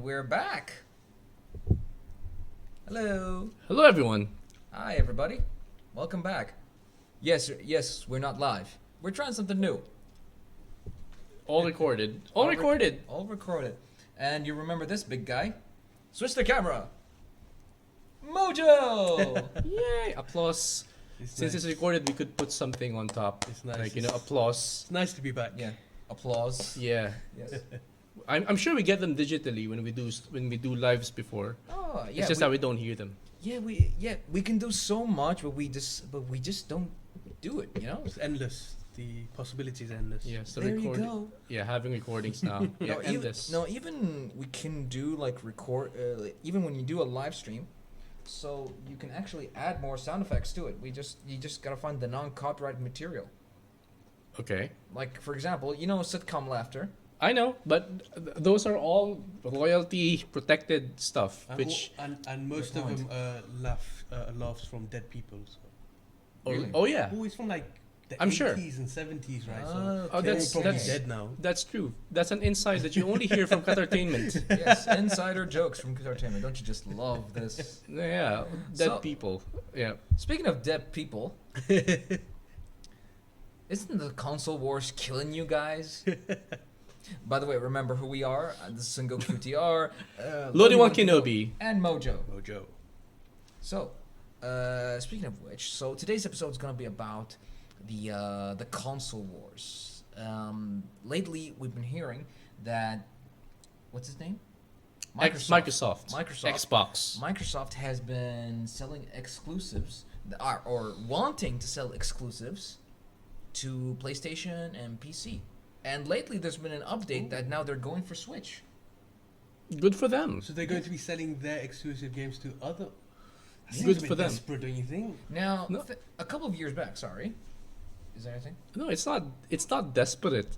we're back. Hello. Hello, everyone. Hi, everybody. Welcome back. Yes, we're not live. We're trying something new. All recorded. All recorded. All recorded. And you remember this big guy? Switch the camera. Mojo! Yay! Applause. Since it's recorded, we could put something on top. It's nice. Like, applause. It's nice to be back. Yeah. Applause. Yeah. Yes. I'm sure we get them digitally when we do lives before. Oh, yeah. It's just that we don't hear them. Yeah, we can do so much, but we just don't do it. You know. It's endless. The possibilities are endless. Yeah. So There you go. Yeah, having recordings now. Yeah, endless. Even we can do like record. Even when you do a live stream, so you can actually add more sound effects to it. You just gotta find the non-copyright material. Okay. Like for example, you know sitcom laughter. I know, but those are all royalty protected stuff, And which. and most of them laughs from dead people. So. Really? Oh yeah. Always from like the I'm 80s sure. and 70s, right? Ah, Oh, they're that's- probably that's- dead now. That's true. That's an insight that you only hear from Qatartainment. Yes, insider jokes from Qatartainment. Don't you just love this? Yeah, dead So- people. Yeah. Speaking of dead people, isn't the console wars killing you guys? By the way, remember who we are. This is Single QTR, Lodi1 Kenobi. and Mojo. Mojo. So, speaking of which, so today's episode is gonna be about the console wars. Lately, we've been hearing that what's his name? Microsoft. Xbox. Microsoft has been selling exclusives, or wanting to sell exclusives, to PlayStation and PC. And lately, there's been an update that now they're going for Switch. Good for them. So they're going to be selling their exclusive games to other. Good Seems a bit for them. desperate, don't you think? Now, No. a couple of years back, sorry, is there anything? No, it's not. It's not desperate.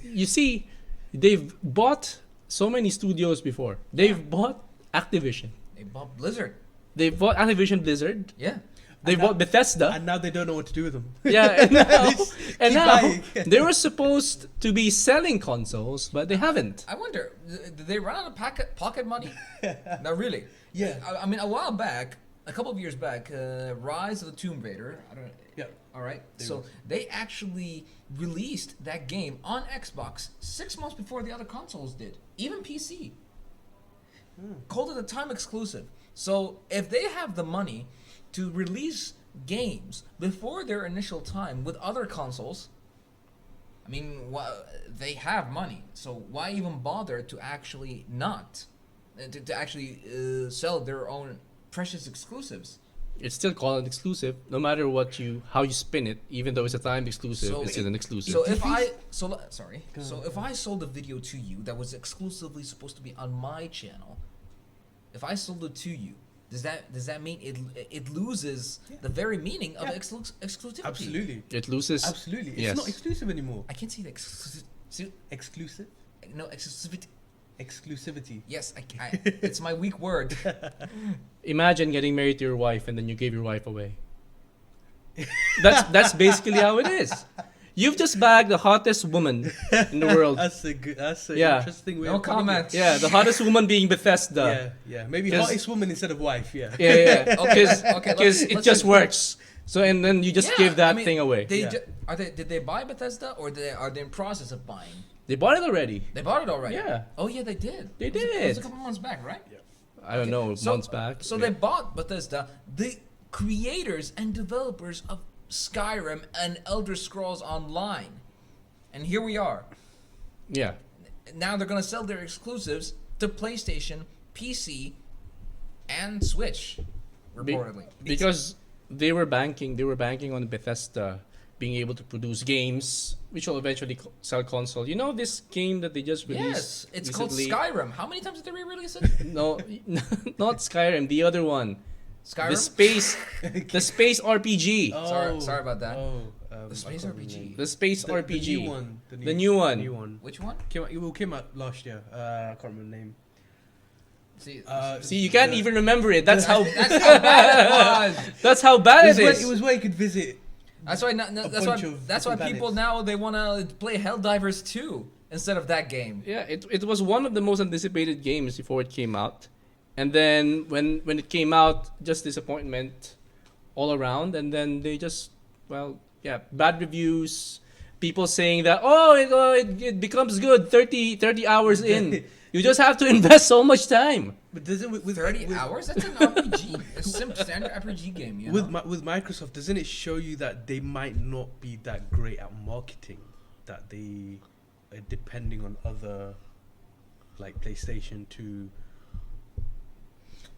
You see, they've bought so many studios before. They've bought Activision. They bought Blizzard. They've bought Activision Blizzard. Yeah. They And bought Bethesda. And now they don't know what to do with them. Yeah, and now, Just and keep now buying. they were supposed to be selling consoles, but they haven't. I wonder, did they run out of pocket money? No, really. Yeah. I mean, a while back, a couple of years back, Rise of the Tomb Raider. I don't. Yeah. All right. They So were. they actually released that game on Xbox 6 months before the other consoles did, even PC. Called it a time exclusive. So if they have the money to release games before their initial time with other consoles, I mean, they have money. So why even bother to actually not to actually sell their own precious exclusives? It's still called an exclusive, no matter how you spin it. Even though it's a timed exclusive, So it's still an exclusive. So if Defeat- I sorry, Go so on. if I sold a video to you that was exclusively supposed to be on my channel, if I sold it to you, does that mean it loses the very meaning of Yeah. exclusivity? Absolutely. it loses. Absolutely. It's Yes. not exclusive anymore. I can't see the exclusivity. Exclusive? No exclusivity. Exclusivity. Yes, it's my weak word. Imagine getting married to your wife and then you gave your wife away. That's basically how it is. You've just bagged the hottest woman in the world. That's a Yeah. interesting way No of putting it. comment. Yeah, the hottest woman being Bethesda. Yeah. Maybe 'Cause- hottest woman instead of wife, yeah. Yeah. Okay, Because it let's just say- works. So and then you just Yeah, give that I mean, thing away. They Yeah. did they buy Bethesda or are they in process of buying? They bought it already. They bought it already. Yeah. Oh yeah, they did. They It was a did. couple months back, right? I don't know, So- months back. So Yeah. they bought Bethesda, the creators and developers of Skyrim and Elder Scrolls Online. And here we are. Yeah. Now they're going to sell their exclusives to PlayStation, PC, and Switch, reportedly. Because they were banking on Bethesda being able to produce games which will eventually sell console. You know this game that they just released Yes, it's recently? called Skyrim. How many times did they re-release it? No, not Skyrim, the other one. Skyrim? The space RPG. Sorry about that. The Space RPG. The space RPG. The new one. The new one. New one. Which one? Came out last year. I can't remember the name. See, See, you can't even remember it. That's how that's how bad it was. that's how bad it It is. was where you could visit. That's why. bunch of That's why different people planets. now they want to play Helldivers 2 instead of that game. Yeah, it was one of the most anticipated games before it came out, and then when it came out, just disappointment all around, and then they just bad reviews, people saying that it becomes good 30 hours in. You just have to invest so much time. But doesn't with 30 hours? That's an RPG. A standard RPG game, you know? with Microsoft, doesn't it show you that they might not be that great at marketing? That they are depending on other, like PlayStation to.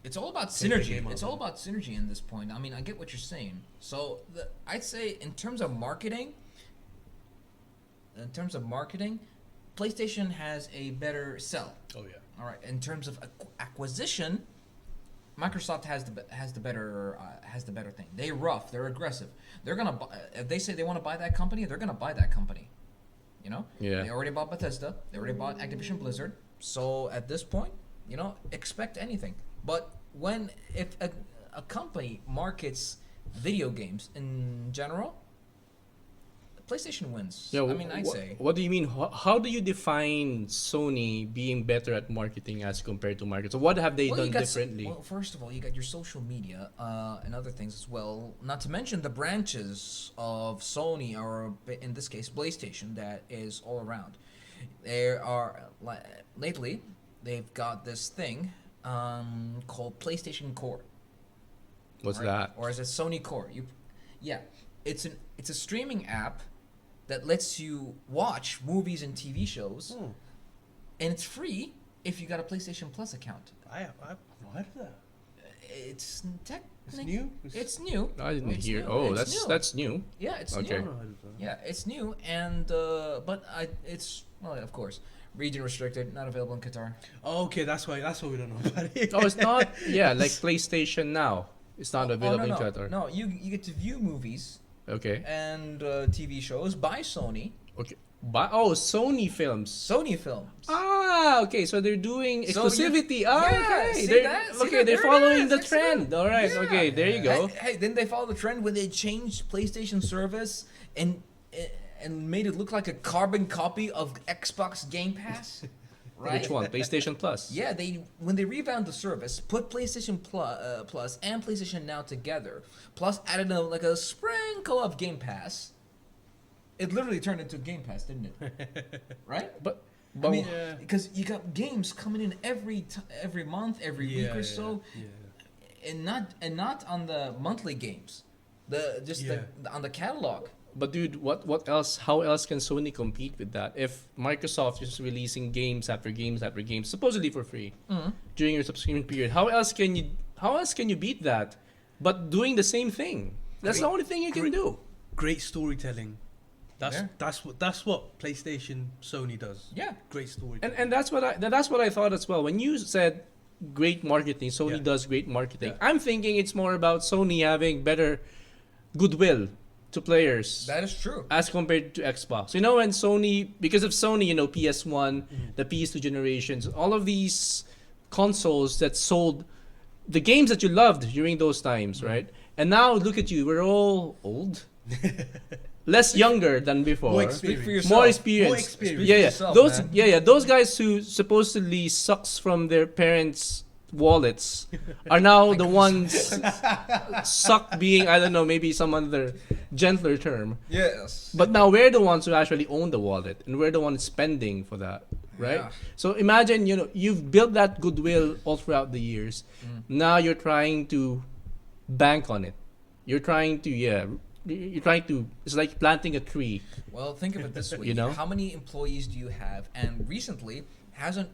It's all about Take the synergy. game out It's of all it. about synergy in this point. I mean, I get what you're saying. So I'd say in terms of marketing, PlayStation has a better sell. Oh yeah. All right. In terms of acquisition, Microsoft has the better thing. They're aggressive. They're gonna buy, if they say they want to buy that company, they're gonna buy that company. You know. Yeah. They already bought Bethesda. They already bought Activision Blizzard. So at this point, you know, expect anything. But if a company markets video games in general, PlayStation wins. Yeah, I mean, I'd say. What do you mean? How do you define Sony being better at marketing as compared to Microsoft? What have they done differently? Well, first of all, you got your social media and other things as well. Not to mention the branches of Sony, or in this case, PlayStation, that is all around. There are lately they've got this thing called PlayStation Core. What's right? that? Or is it Sony Core? It's a streaming app that lets you watch movies and TV shows, and it's free if you got a PlayStation Plus account. I've heard of that. It's It's new. It's new. I didn't It's hear. new. Oh, It's new. that's new. Yeah, it's Okay. new. Yeah, it's new, and it's of course region restricted, not available in Qatar. Oh, okay, that's why we don't know about it. Oh, it's not. Yeah, like PlayStation Now. It's not available no, in Qatar. No, you get to view movies Okay. and TV shows by Sony. Okay. Sony films. Sony films. Okay. So they're doing So exclusivity. yeah, Okay. see They're, that? See okay, that? they're There it following is. the It's trend. good. All right. Yeah. Okay. There you go. Hey, didn't they follow the trend when they changed PlayStation service and made it look like a carbon copy of Xbox Game Pass? Right? Which one? PlayStation Plus. Yeah, when they revamped the service, put PlayStation Plus and PlayStation Now together, plus added a sprinkle of Game Pass. It literally turned into Game Pass, didn't it? Right? But I mean, Yeah. because you got games coming in every month, every week or so, and not on the monthly games, on the catalog. But dude, what else? How else can Sony compete with that? If Microsoft is releasing games after games after games, supposedly for free, during your subscription period, how else can you beat that? But doing the same thing. That's the only thing you can do. Great storytelling. Yeah. That's what PlayStation Sony does. Yeah. Great storytelling. And that's what I thought as well. When you said great marketing, Sony Yeah. does great marketing. Yeah. I'm thinking it's more about Sony having better goodwill to players. That is true. As compared to Xbox. You know, when Sony, because of Sony, PS1, the PS2 generations, all of these consoles that sold the games that you loved during those times, right? And now look at you, we're all old. Less younger than before. More Speak for experience. yourself. More experience. More experience. Speak Yeah, for yeah. yourself, Those man. those guys who supposedly sucks from their parents' wallets are now the ones suck being, I don't know, maybe some other gentler term. Yes. But now we're the ones who actually own the wallet, and we're the ones spending for that, right? Yeah. So imagine, you've built that goodwill all throughout the years. Now you're trying to bank on it. You're trying to, it's like planting a tree. Well, think of it this way. You know? How many employees do you have? And recently hasn't.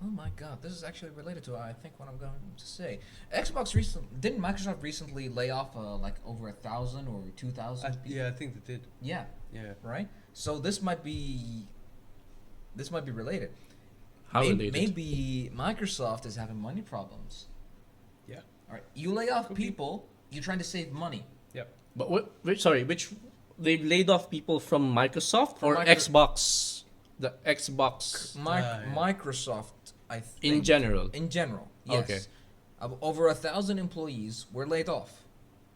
Oh my God, this is actually related to I think what I'm going to say. Didn't Microsoft recently lay off like over 1,000 or 2,000 people? Yeah, I think they did. Yeah. Yeah. Right. So this might be related. How related? Maybe Microsoft is having money problems. Yeah. All right. You lay off people. You're trying to save money. Yep. But which they've laid off people from Microsoft From or Xbox? The Xbox Yeah. Microsoft, I think. in general. In general, yes. Okay. Over 1,000 employees were laid off.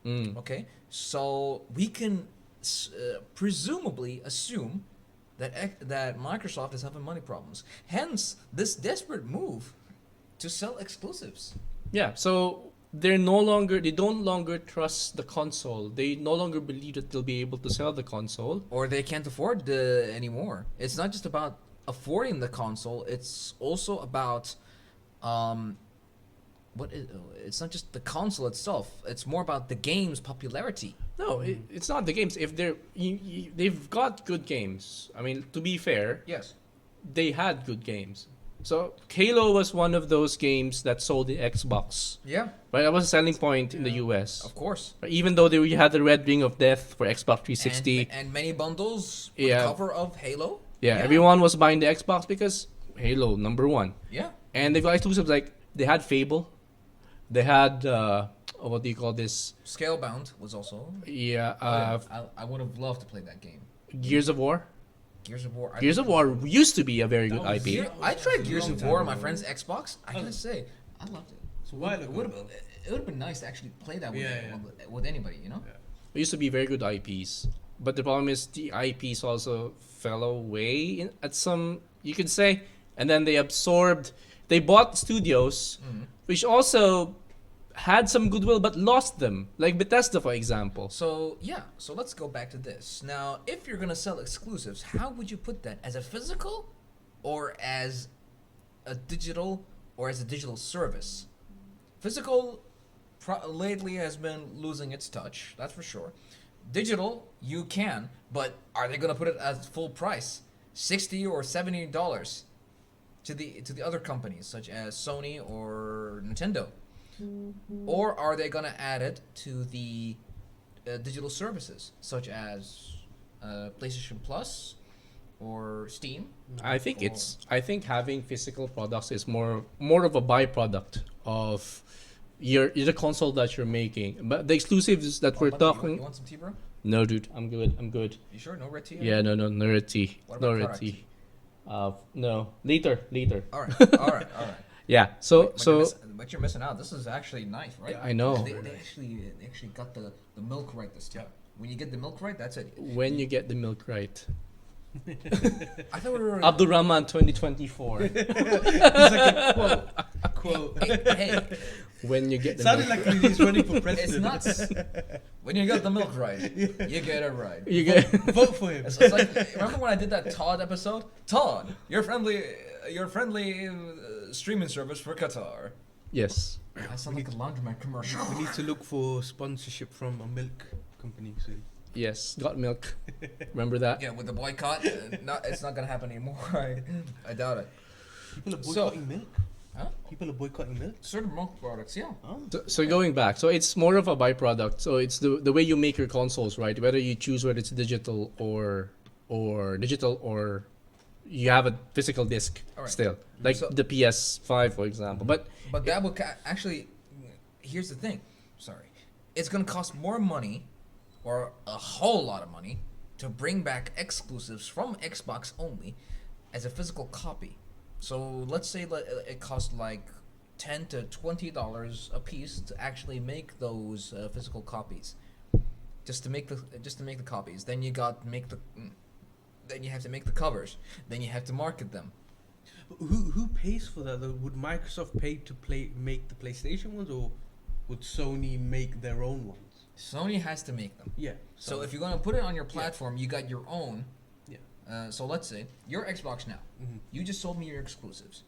Mm. Okay, so we can presumably assume that Microsoft is having money problems. Hence, this desperate move to sell exclusives. Yeah, so they no longer trust the console. They no longer believe that they'll be able to sell the console. Or they can't afford the anymore. It's not just about affording the console. It's also about it's not just the console itself. It's more about the game's popularity. No, it's not the games. If they've got good games. I mean, to be fair, Yes. they had good games. So Halo was one of those games that sold the Xbox. Yeah, Right, that was a selling point in the US. of course. Right, even though we had the Red Ring of Death for Xbox 360. And many bundles with Yeah. the cover of Halo. Yeah, everyone was buying the Xbox because Halo #1. Yeah. And they've got exclusives like they had Fable, they had what do you call this? Scalebound was also. Yeah, I would have loved to play that game. Gears of War. Gears of War. Gears of War used to be a very good That was IP. year- I tried That's a Gears long of time War on my ago. friend's Xbox. I gotta say, I loved it. It's a while It ago. would have been nice to actually play that with, Yeah, with anybody, you know? It used to be very good IPs, but the problem is the IPs also fell away at some, you could say, and then they bought studios, which also had some goodwill but lost them, like Bethesda, for example. So let's go back to this. Now, if you're gonna sell exclusives, how would you put that? As a physical, or as a digital, or as a digital service? Physical lately has been losing its touch, that's for sure. Digital, you can, but are they gonna put it at full price, $60 or $70 to the other companies such as Sony or Nintendo? Or are they gonna add it to the digital services such as PlayStation Plus or Steam? I think having physical products is more of a byproduct of the console that you're making. But the exclusives that we're Buddy, talking. You want some tea, bro? No, dude, I'm good. You sure? No red tea? Yeah, no red tea. What No about red product? tea. No, later. All right, all right. Yeah. So But you're missing out. This is actually nice, right? I know. They actually got the milk right this time. When you get the milk right, that's it. when you get the milk right, I thought we were. Abdurrahman 2024. It's like a quote. Hey, When you get the Sounded milk, like he's running for it's president. nuts. When you got the milk right, you get it right. you get. Vote for him. It's like, remember when I did that Todd episode? Todd, your friendly streaming service for Qatar. Yes. I sound like a laundromat commercial. We need to look for sponsorship from a milk company soon. Yes. Got milk. Remember that? Yeah, with the boycott, it's not gonna happen anymore. I doubt it. People are So- boycotting milk. Huh? People are boycotting milk. Certain milk products, yeah. Oh. So going back, so it's more of a byproduct. So it's the way you make your consoles, right? Whether you choose whether it's digital or you have a physical disc Alright. still, like So- the PS5, for example. But But that will actually. Here's the thing. Sorry, it's gonna cost more money, or a whole lot of money, to bring back exclusives from Xbox only, as a physical copy. So let's say it costs like $10 to $20 a piece to actually make those physical copies, just to make the copies. Then you then you have to make the covers. Then you have to market them. Who pays for that though? Would Microsoft pay to make the PlayStation ones, or would Sony make their own ones? Sony has to make them. Yeah. So if you're gonna put it on your platform, you got your own. Yeah. So let's say your Xbox now. Mhm. You just sold me your exclusives.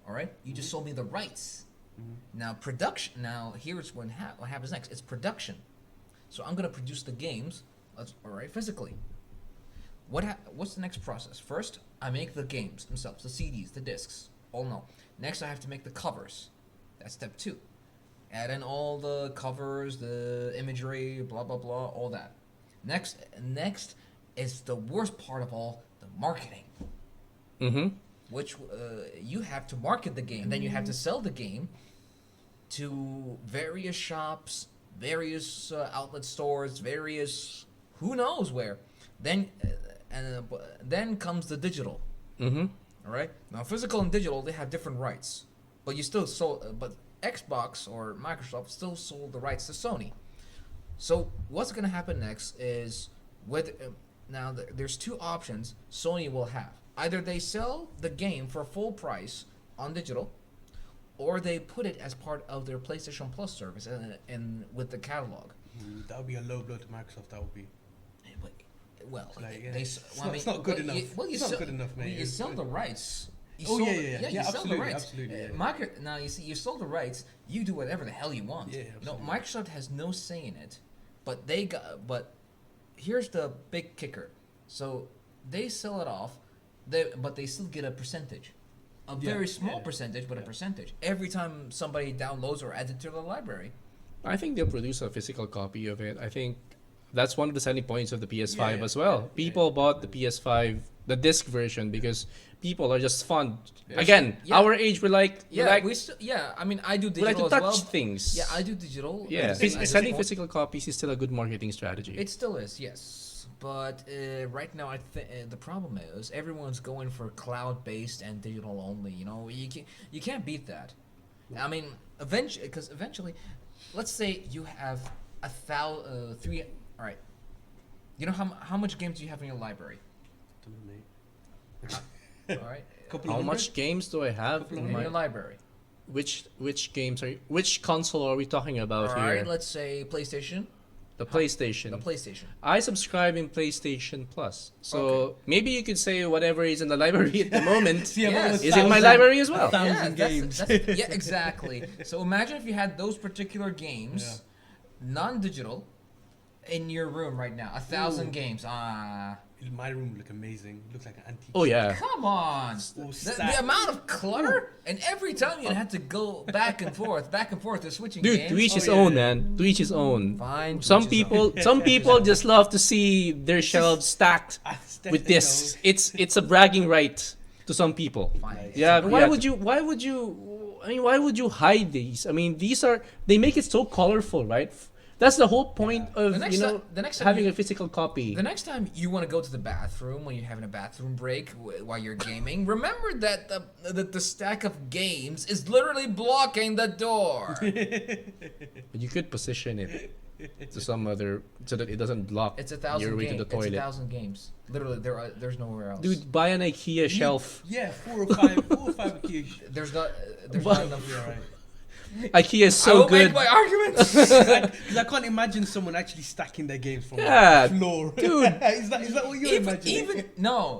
All right. You just sold me the rights. Mhm. Now production. Now here's what happens next. It's production. So I'm gonna produce the games. All right, physically. What's the next process? First, I make the games themselves, the CDs, the discs. All no. Next, I have to make the covers. That's step 2. Add in all the covers, the imagery, blah blah blah, all that. Next is the worst part of all, the marketing, which you have to market the game. Then you have to sell the game to various shops, various outlet stores, various who knows where. Then comes the digital. All right. Now, physical and digital, they have different rights, but you still sold. But Xbox or Microsoft still sold the rights to Sony. So what's going to happen next is Now there's two options Sony will have. Either they sell the game for full price on digital, or they put it as part of their PlayStation Plus service and with the catalog. That would be a low blow to Microsoft. That would be. Well, Like, yeah. they, It's well, not- I mean, it's not good well, enough. You, well, you It's not sell, good enough, mate. You It's sell good. the rights. You Oh, sold yeah, the- yeah, yeah. you Yeah, sell the absolutely, rights. absolutely, yeah. Now you see, you sold the rights. You do whatever the hell you want. Yeah, No, absolutely. Microsoft has no say in it, but they got. But here's the big kicker. So they sell it off, but they still get a percentage, a Yeah, very small yeah, percentage, but a yeah. percentage every time somebody downloads or adds it to the library. I think they'll produce a physical copy of it. I think that's one of the selling points of the PS5 Yeah, as well. yeah, People bought the PS5, the disc version, because people are just fun. Yeah. Again, Yeah. our age, we like, Yeah, we yeah. I mean, I do like digital to as touch well. things. Yeah, I do digital. Yeah, at this selling point. physical copies is still a good marketing strategy. It still is, yes. But right now, the problem is everyone's going for cloud-based and digital only. You know, you can't beat that. I mean, eventually, let's say you have 3. All right. You know how much games do you have in your library? Don't know, mate. All right. Couple How of much games do I have Couple in In my your library. which games are which console are we talking about All here? right. Let's say PlayStation. The PlayStation. The PlayStation. I subscribe in PlayStation Plus, so Okay. maybe you could say whatever is in the library at the moment See, I've Yes. almost is in my 1,000 library as well. 1,000 games. Yeah, exactly. So imagine if you had those particular games, non-digital, in your room right now. 1,000 Ooh. games. My room look amazing. Looks like an antique. Oh yeah, Come on. Oh, The stack. amount of clutter, and every time you had to go back and forth to switching dude. games. To each his yeah, own, yeah. man. To each his own. Fine. Some to each his people, own. some people just love to see their shelves stacked with discs. It's a bragging right to some people. Fine. Yeah, But why yeah. would you? I mean, why would you hide these? I mean, they make it so colorful, right? That's the whole point of The next time having you- a physical copy. The next time you want to go to the bathroom when you're having a bathroom break while you're gaming, remember that the stack of games is literally blocking the door. But you could position it to some other so that it doesn't block It's 1,000 your way games. to the toilet. It's 1,000 games. Literally, there's nowhere else. Dude, buy an IKEA shelf. Yeah, 4 or 5 keys. There's not there's What? not enough. Yeah, right. IKEA is I will so good. make my arguments. Because I can't imagine someone actually stacking their games from Yeah, the floor. dude. is that what you're imagining?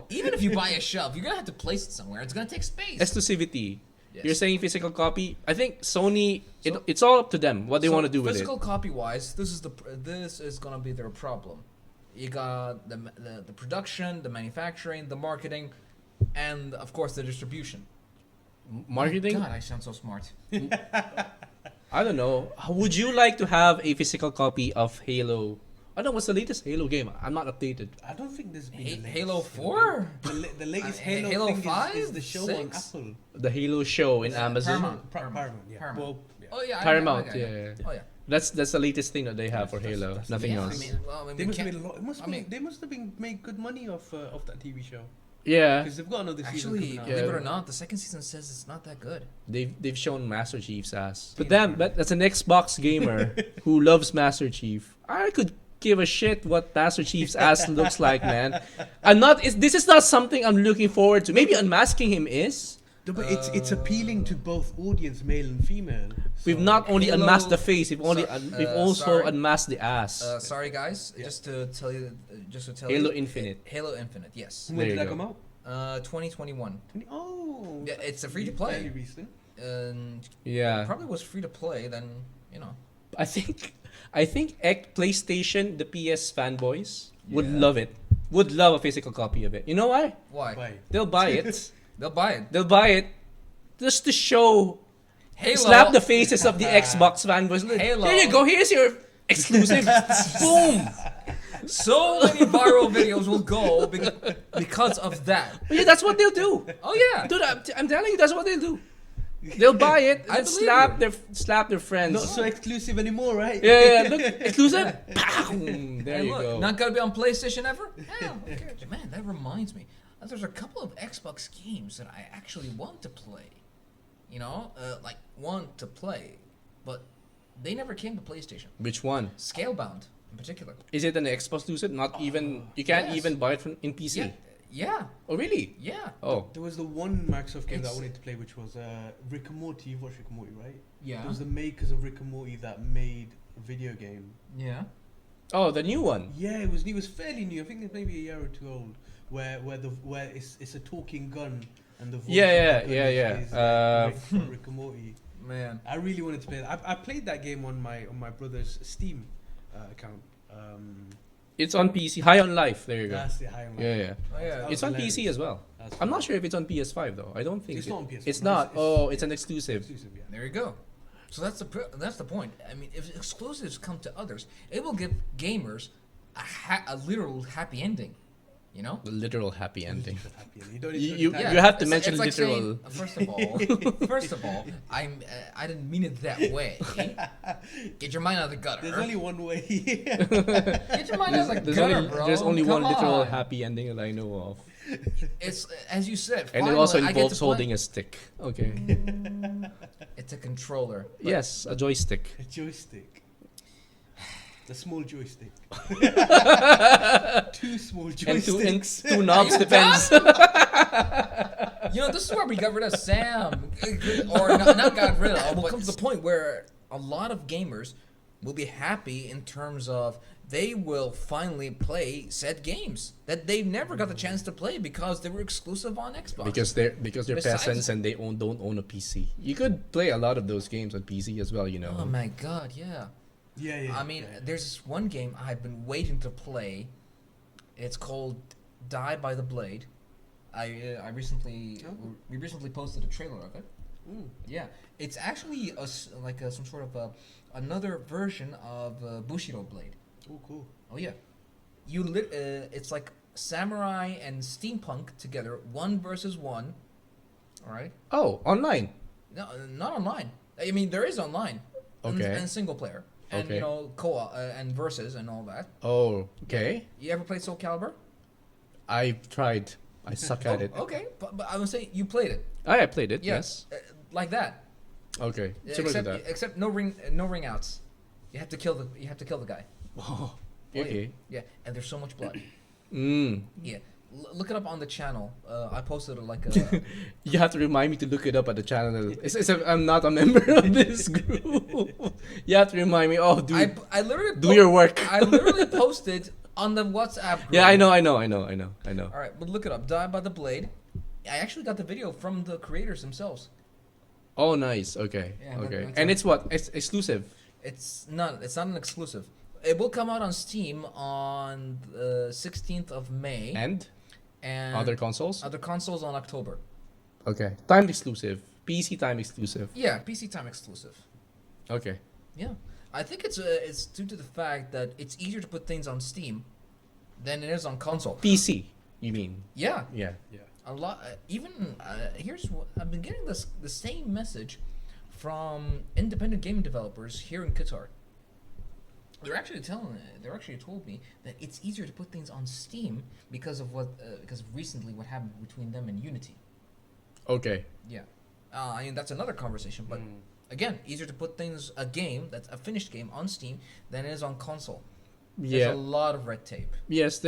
even if you buy a shelf, you're gonna have to place it somewhere. It's gonna take space. Exclusivity. Yes. You're saying physical copy. I think Sony. So- It's all up to them what they So, want to do with it. physical copy wise, this is gonna be their problem. You got the production, the manufacturing, the marketing, and of course the distribution. Marketing. God, I sound so smart. I don't know. Would you like to have a physical copy of Halo? I don't know what's the latest Halo game. I'm not updated. I don't think there's been the latest Halo 4? The latest Halo Halo, thing 5? is the show 6? on Apple. The Halo show in Amazon. Paramount. Paramount, yeah. Paramount. Well, yeah. Oh yeah, Paramount, I got it. yeah. Oh yeah. That's the latest thing that they have for Halo. that's Nothing Yeah, else. I mean, well, I mean, They we must have can't. made a lot. I mean- They must have been made good money off that TV show Yeah, because they've got another season. Actually, coming out. believe it Yeah. or not, the second season says it's not that good. they've shown Master Chief's ass. But damn, that's an Xbox gamer who loves Master Chief. I could give a shit what Master Chief's ass looks like, man. This is not something I'm looking forward to. Maybe unmasking him is. No, but it's appealing to both audience, male and female. We've So- not only Halo- unmasked the face, we've also sorry. unmasked the ass. Sorry guys, Yeah. just to tell you, Halo Infinite. Halo Infinite, yes. When There did you that go. come out? 2021. Oh, Yeah, it's a free to play. Fairly recent. And Yeah, probably was free to play. Then you know. I think PlayStation, the PS fanboys would Yeah. love it. Would love a physical copy of it. You know why? Why? Why? They'll buy it. They'll buy it. They'll buy it just to show, Halo. slap the faces of the Xbox fanboys. Halo. Here you go. Here's your exclusive. Boom. So many viral videos will go because of that. Yeah, that's what they'll do. Oh yeah. Dude, I'm telling you, that's what they'll do. They'll buy it I and believe slap their friends. Not so exclusive anymore, right? Yeah, look, exclusive. Boom. There Hey, you look, go. not gonna be on PlayStation ever? Yeah, who cares? Man, that reminds me. There's a couple of Xbox games that I actually want to play. You know, want to play, but they never came to PlayStation. Which one? Scalebound. in particular. Is it an Xbox exclusive? Not even. You can't yes. even buy it in PC. Yeah. Yeah. Oh really? Yeah. Oh. There was the one Microsoft game that I It's- wanted to play, which was Rick and Morty. You've watched Rick and Morty, right? Yeah. It was the makers of Rick and Morty that made a video game. Yeah. Oh, the new one. Yeah, it was. It was fairly new. I think it's maybe a year or two old. Where it's a talking gun and the voice. Yeah, of the gun yeah. Rick from Rick and Morty. Man. I really wanted to play that. I played that game on my brother's Steam account. It's on PC. High on Life. There you go. That's it. High on Life. Yeah, yeah. Oh, yeah. That It's was on PC hilarious. as well. That's I'm not hilarious. sure if it's on PS5 though. I don't think It's not on PS5. It's No, not. it's- Oh, it's an exclusive. Exclusive, yeah. There you go. So that's the point. I mean, if exclusives come to others, it will give gamers a literal happy ending. You know. The literal happy ending. Happy ending. You don't need You, to you, have you have to It's- mention it's like literal. saying, first of all, I didn't mean it that way. Get your mind out of the gutter. There's only one way. Get your mind out of the There's gutter, only, bro. there's only Come one literal on. happy ending that I know of, It's as you said. and it also finally, I get to involves play- holding a stick. Okay. It's a controller. But Yes, a joystick. A joystick. The small joystick. Two small And joysticks. two knobs You depends. You know, this is where we got rid of Sam, or not got rid of. We'll come to the point where a lot of gamers will be happy in terms of they will finally play said games that they've never got the chance to play because they were exclusive on Xbox. because they're Besides- peasants and they don't own a PC. You could play a lot of those games on PC as well, you know. Oh my god, yeah. Yeah. I mean, yeah. there's this one game I've been waiting to play. It's called Die by the Blade. I recently we recently posted a trailer of it. Mm. Yeah, it's actually some sort of another version of Bushido Blade. Oh, cool. Oh yeah, it's like samurai and steampunk together, 1 versus 1. All right. Oh, online. No, not online. I mean, there is online. Okay. And single player. And Okay. you know, co-op and versus and all that. Oh, okay. You ever played Soul Calibur? I've tried. I suck at it. Okay, but I was saying you played it. I played it. Yeah, Yes. like that. Okay. Similar to that. Except no ring outs. You have to kill the guy. Oh, yeah. okay. Yeah, and there's so much blood. Mm. Yeah, look it up on the channel. I posted like a. You have to remind me to look it up at the channel. I'm not a member of this group. You have to remind me. Oh, dude, I literally do your work. I literally posted on the WhatsApp group. Yeah, I know. All right, but look it up. Die by the Blade. I actually got the video from the creators themselves. Oh, nice. Okay. Yeah, but Okay. that's And all. it's what? It's exclusive. It's not an exclusive. It will come out on Steam on the 16th of May. And And other consoles. other consoles on October. Okay. Time exclusive. PC time exclusive. Yeah, PC time exclusive. Okay. Yeah, I think it's due to the fact that it's easier to put things on Steam than it is on console. PC. You mean? Yeah, Yeah. Yeah. a lot. Here's what I've been getting the same message from independent game developers here in Qatar. They're actually told me that it's easier to put things on Steam because of recently what happened between them and Unity. Okay. Yeah, I mean that's another conversation, but again, easier to put a game that's a finished game on Steam than it is on console. There's Yeah. a lot of red tape. Yes,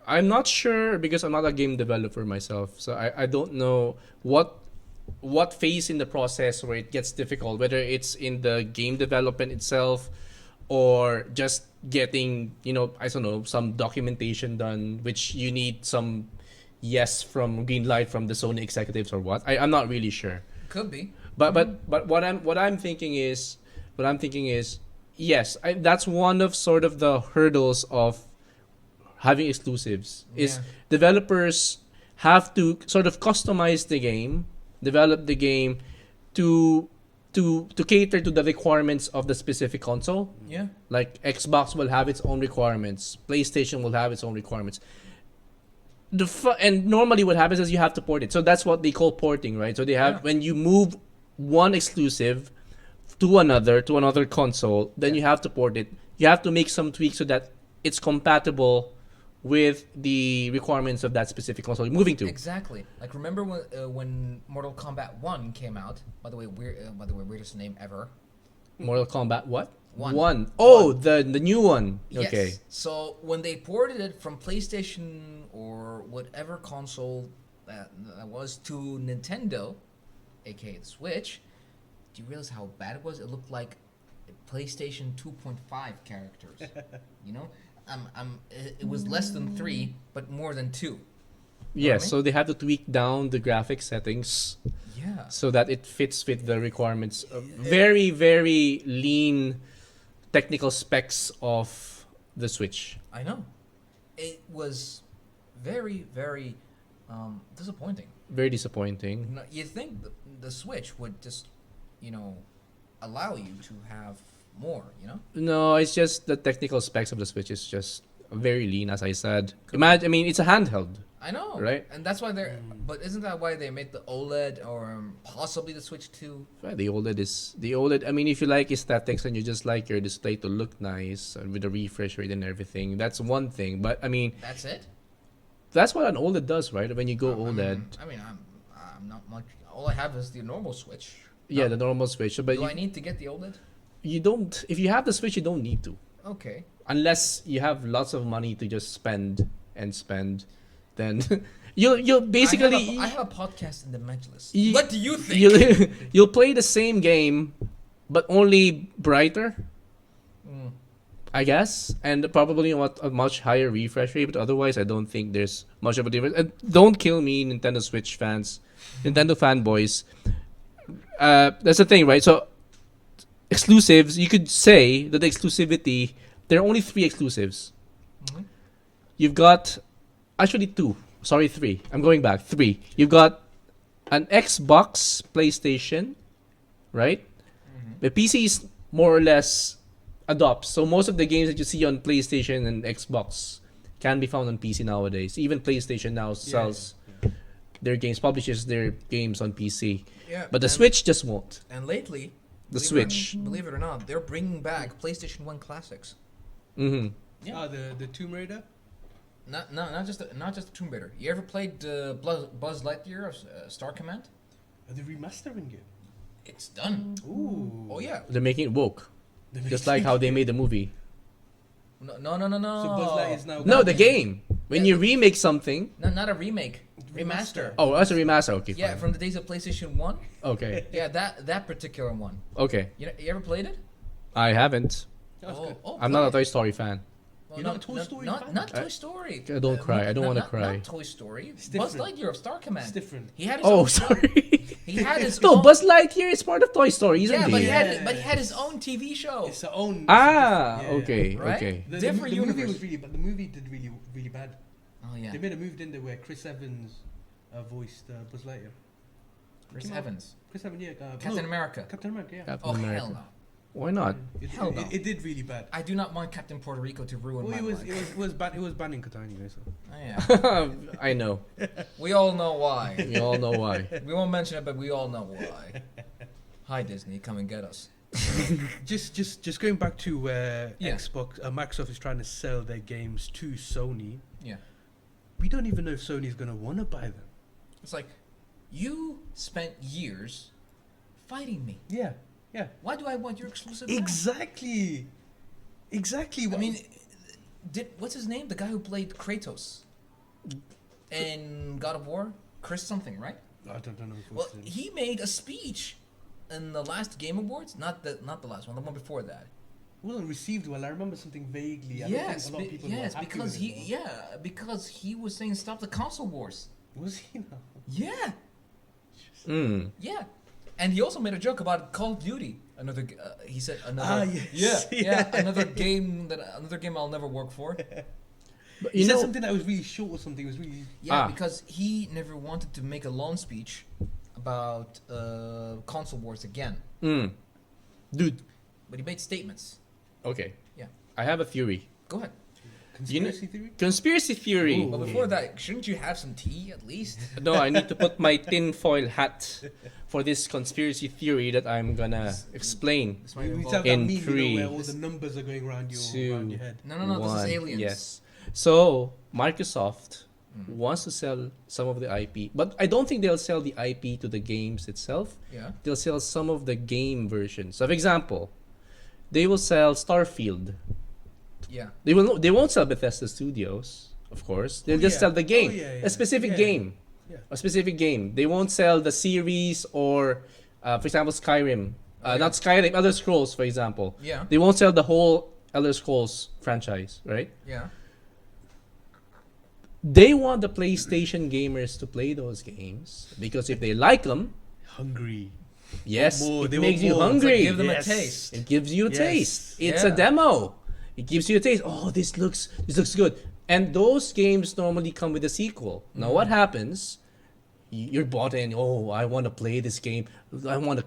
I'm not sure because I'm not a game developer myself, so I don't know what phase in the process where it gets difficult, whether it's in the game development itself or just getting, I don't know, some documentation done, which you need some from green light from the Sony executives or what. I'm not really sure. Could be. But what I'm thinking is yes, that's one of sort of the hurdles of having exclusives is Yeah. developers have to sort of customize the game, develop the game to cater to the requirements of the specific console. Yeah. Like Xbox will have its own requirements, PlayStation will have its own requirements. And normally what happens is you have to port it. So that's what they call porting, right? So they have when you move one exclusive to another console, then you have to port it. You have to make some tweaks so that it's compatible with the requirements of that specific console you're moving to. Exactly. Like remember when Mortal Kombat 1 came out? By the way, weirdest name ever. Mortal Kombat what? One. Oh, the new one. Yes. Okay. So when they ported it from PlayStation or whatever console that was to Nintendo, aka the Switch, do you realize how bad it was? It looked like PlayStation 2.5 characters. You know, it was less than 3, but more than 2. Yeah, I mean? so they have to tweak down the graphic settings Yeah. so that it fits with the requirements. Very, very lean technical specs of the Switch. I know. It was very, very disappointing. Very disappointing. No, you think the Switch would just, allow you to have more, No, it's just the technical specs of the Switch is just very lean, as I said. Imagine, I mean, it's a handheld. I know. Right? And that's why they're... But isn't that why they made the OLED or possibly the Switch 2? Right, the OLED. I mean, if you like aesthetics and you just like your display to look nice and with the refresh rate and everything, that's one thing. But I mean, That's it? that's what an OLED does, right? When you go OLED, I'm not much... All I have is the normal Switch. yeah, the normal Switch. But Do I need to get the OLED? you don't. If you have the Switch, you don't need to, Okay. unless you have lots of money to just spend and spend. Then you'll basically I have a podcast in the Majlis. You- What do you think? you'll play the same game, but only brighter. Mm. I guess, and probably a much higher refresh rate. But otherwise, I don't think there's much of a difference. And don't kill me, Nintendo Switch fans, Nintendo fanboys. That's the thing, right? So, exclusives. You could say that the exclusivity. There are only 3 exclusives. Mhm. You've got, actually 2. Sorry, 3. I'm going back. 3. You've got an Xbox, PlayStation, right? The PC is more or less adopts. So most of the games that you see on PlayStation and Xbox can be found on PC nowadays. Even PlayStation now sells their games, publishes their games on PC. Yeah, But the and- Switch just won't. And lately, The believe Switch. believe it or not, they're bringing back PlayStation 1 classics. Mm-hmm. Yeah. The Tomb Raider. Not just the Tomb Raider. You ever played Buzz Lightyear of Star Command? Are they remastering it? It's done. Ooh. Oh yeah. They're making it woke. They're Just making- like how they made the movie. No. So Buzz Lightyear is now. No, the game. When you remake something. No, not a remake. Remaster. Oh, that's a remaster. Okay, Yeah, fine. from the days of PlayStation 1. Okay. Yeah, that particular one. Okay. You ever played it? I haven't. That's good. I'm not a Toy Story fan. You're not a Toy Story fan? Not Toy Story. Don't cry. I don't wanna cry. Not Toy Story. It's Buzz different. Lightyear of Star Command. It's different. He had his Oh, own, sorry. He had his No, own, Buzz Lightyear is part of Toy Story, isn't Yeah, he? but he had his own TV show. It's their own. Ah, yeah. okay, Right? okay. Different the movie universe. was really, but the movie did really, really bad. Oh yeah. They made a movie, didn't they, where Chris Evans voiced Buzz Lightyear. Chris Came out- Evans. Chris Evans, yeah. Captain America. Captain America, yeah. Captain Oh America. hell no. Why not? Hell no. It did really bad. I do not want Captain Puerto Rico to ruin Well, my life. it was banned in Qatar anyway. So. Oh, yeah. I know. We all know why. We all know why. We won't mention it, but we all know why. Hi Disney, come and get us. Just going back to where Yeah. Microsoft is trying to sell their games to Sony. Yeah. We don't even know if Sony's gonna want to buy them. It's like, you spent years fighting me. Yeah, yeah. Why do I want your exclusive? now? Exactly. I mean, what's his name? The guy who played Kratos in God of War, Chris something, right? I don't know. If Well, he made a speech in the last Game Awards, not the last one, the one before that. it wasn't received well. I remember something vaguely. I Yes, don't think a lot of people were happy because with it, because he was saying stop the console wars. was he now? Yeah, Mm. yeah, and he also made a joke about Call of Duty. He said another. yes. Yeah, another game I'll never work for. But He you said know, something that was really short or something. It was really. Yeah, Ah. because he never wanted to make a long speech about console wars again, dude. but he made statements. Okay. Yeah. I have a theory. Go ahead. Conspiracy theory? Conspiracy theory. Ooh. But before that, shouldn't you have some tea at least? No, I need to put my tinfoil hat for this conspiracy theory that I'm gonna explain. This might We involve- have that In meme, three, where all the numbers are going around your head. No, this is One. aliens. Yes. So Microsoft wants to sell some of the IP, but I don't think they'll sell the IP to the games itself. Yeah. They'll sell some of the game versions. So, for example, they will sell Starfield. Yeah. They won't sell Bethesda Studios, of course. They'll just sell the game, a specific game, a specific game. They won't sell the series or, for example, Skyrim. Not Skyrim, Elder Scrolls, for example. Yeah. They won't sell the whole Elder Scrolls franchise, right? Yeah. They want the PlayStation gamers to play those games because if they like them, Hungry. yes, More, it they makes want you more. It's like hungry. Give them Yes. a taste. It gives you a Yes. taste. It's Yeah. a demo. It gives you a taste. Oh, this looks good. And those games normally come with a sequel. Now, what happens? You're bought in. Oh, I want to play this game. I want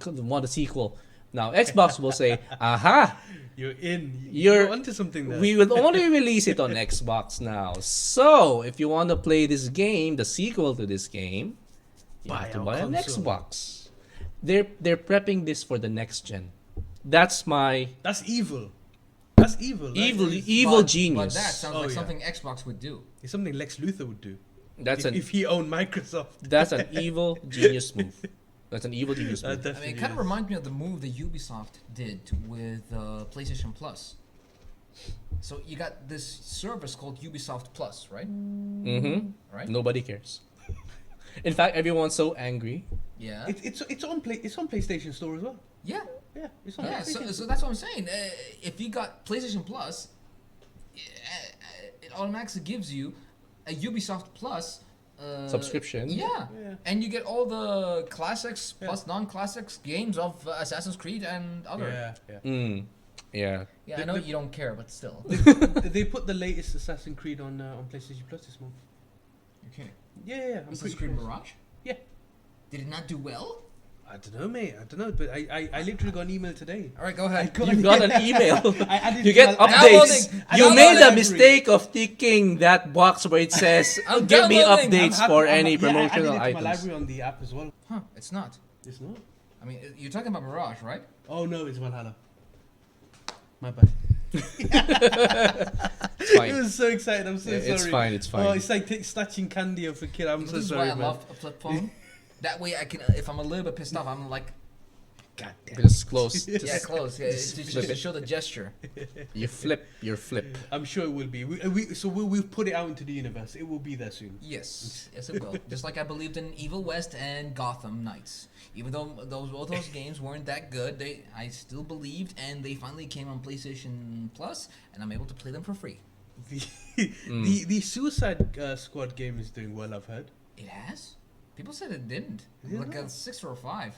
a sequel. Now, Xbox will say, "Aha, You're in. You're- onto something there. we will only release it on Xbox now. So, if you want to play this game, the sequel to this game, you have to our buy an console. Xbox." They're prepping this for the next gen. That's my That's evil. That's evil. That is- evil But genius. that sounds Oh, like yeah. something Xbox would do. It's something Lex Luthor would do. That's if, an if he owned Microsoft. that's an evil genius move. That's an evil genius That move. I mean, definitely it kind of is. reminds me of the move that Ubisoft did with PlayStation Plus. So you got this service called Ubisoft Plus, right? Mm-hmm. Right? Nobody cares. In fact, everyone's so angry. Yeah. It's on PlayStation Store as well. Yeah. Yeah, it's on Yeah. PlayStation. So that's what I'm saying. If you got PlayStation Plus, it automatically gives you a Ubisoft Plus Subscription. Yeah. Yeah. And you get all the classics Yeah. plus non-classics games of Assassin's Creed and other. Yeah, yeah. Yeah. Yeah, The- I know the- you don't care, but still. They put the latest Assassin's Creed on PlayStation Plus this month. Okay. Yeah, I'm Assassin's pretty Creed sure. Mirage? Yeah. Did it not do well? I don't know, mate. I don't know, but I literally got an email today. All right, go ahead. You got an email. I added You it get to my- updates. Downloading. You made the Downloading. mistake of ticking that box where it says, I'm "Give me downloading. updates I'm happy- for I'm- any yeah, promotional I added it to my items." library on the app as well. Huh, it's not. It's not. I mean, you're talking about Mirage, right? Oh no, it's Valhalla. My bad. It's I fine. was so excited. I'm so Yeah, sorry. it's fine. It's Oh, fine. it's like snatching candy off a kid. I'm so This is sorry, why I man. love a flip phone. That way I can, if I'm a little bit pissed off, I'm like, God damn. Just close. yeah, Just close. Yeah, it's flip just to it. show the gesture. you flip your flip. I'm sure it will be. We'll put it out into the universe. It will be there soon. Yes, yes it will. Just like I believed in Evil West and Gotham Knights. Even though both those games weren't that good, I still believed, and they finally came on PlayStation Plus, and I'm able to play them for free. The Suicide Squad game is doing well. I've heard. It has? People said it didn't. Yeah. Like a 6 or a 5.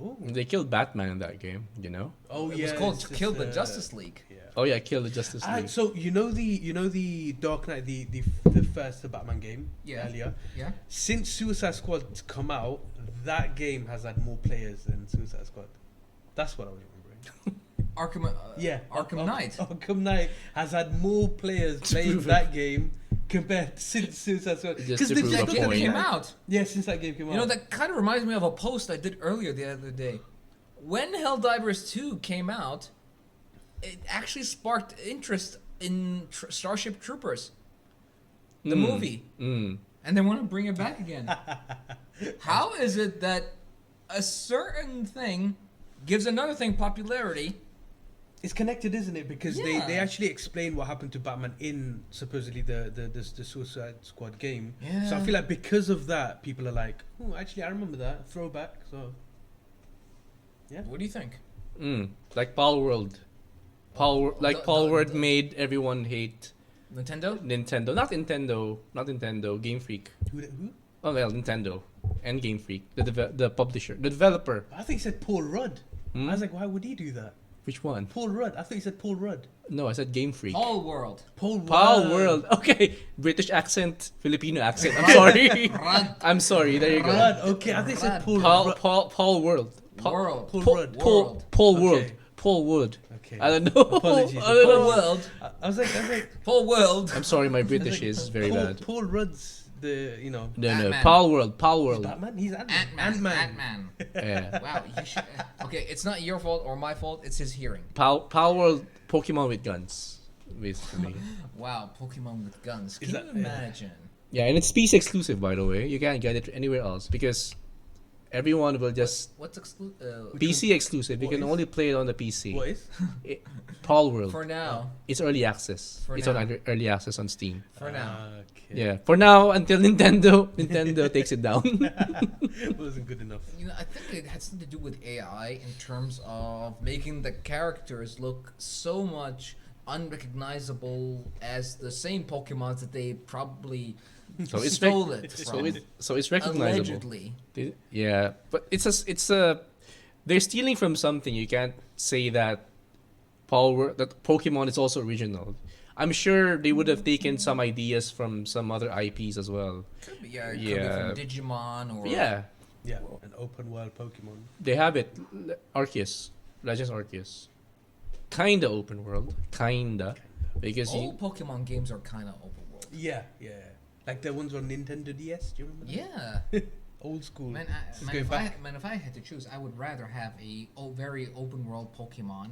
Oh, They killed Batman in that game. You know. oh It yeah. was called it's Kill just, the Justice League. Yeah. Oh yeah, kill the Justice League. So you know the Dark Knight, the first Batman game Yeah. earlier. Yeah? Since Suicide Squad's come out, that game has had more players than Suicide Squad. That's what I was remembering. Arkham, Yeah, Arkham Knight. Arkham Knight has had more players playing prove it. that game compared since Suicide Squad. Just to they've prove just a That got- game point. came out. Yeah, since that game came out. You know, that kind of reminds me of a post I did earlier the other day. When Helldivers 2 came out, it actually sparked interest in Starship Troopers, the movie. And they want to bring it back again. How is it that a certain thing gives another thing popularity? It's connected, isn't it? Because they Yeah. actually explain what happened to Batman in supposedly the Suicide Squad game. So I Yeah. feel like because of that, people are like, oh, actually, I remember that throwback. So What do you think? Like Paul World. Paul Word made everyone hate Nintendo? Nintendo. Not Nintendo. Game Freak. who? Oh well, Nintendo and Game Freak, the publisher, the developer. I think he said Paul Rudd. I was like, why would he do that? Which one? Paul Rudd. I thought he said Paul Rudd. No, I said Game Freak. Paul World. Paul World. Okay, British accent, Filipino accent. I'm sorry. Rudd. I'm sorry. There you go. Rudd. Okay, I think he said Paul Rudd. Paul World. World. Paul Rudd. Paul Okay. World. Paul Wood. Okay. I don't know. Apologies. I don't Paul know. World. I was like, Paul World. I'm sorry, my British like, is very Paul, bad. Paul Rudd's the No, Ant-Man. Paul World. He's Batman. He's Ant-Man. Ant-Man. Ant-Man. Yeah. Wow. You should, okay, it's not your fault or my fault. It's his hearing. Paul World. Pokemon with guns, basically. Wow, Pokemon with guns. Is Can that- you imagine? Yeah, and it's PC exclusive, by the way. You can't get it anywhere else because everyone will just What's PC exclusive. You What can is? only play it on the PC. What is? Paul World. for now? It's early access. For it's now. on early access on Steam. For now. Okay. Yeah, for now until Nintendo takes it down. Wasn't good enough. You know, I think it has something to do with AI in terms of making the characters look so much unrecognizable as the same Pokemons that they probably So it's stole it from. so it's recognizable. Allegedly. Yeah, but it's a they're stealing from something. You can't say that that Pokemon is also original. I'm sure they would have taken some ideas from some other IPs as well. Could be, yeah, it Yeah. could be from Digimon or Yeah, Yeah, an open world Pokemon. they have it. Arceus, Legends Arceus, kinda open world, kinda, because all Pokemon games are kind of open world. Yeah, yeah. Like the ones on Nintendo DS. Do you remember? That? Yeah, Old school. man, Let's man, go if back. if I had to choose, I would rather have a very open world Pokemon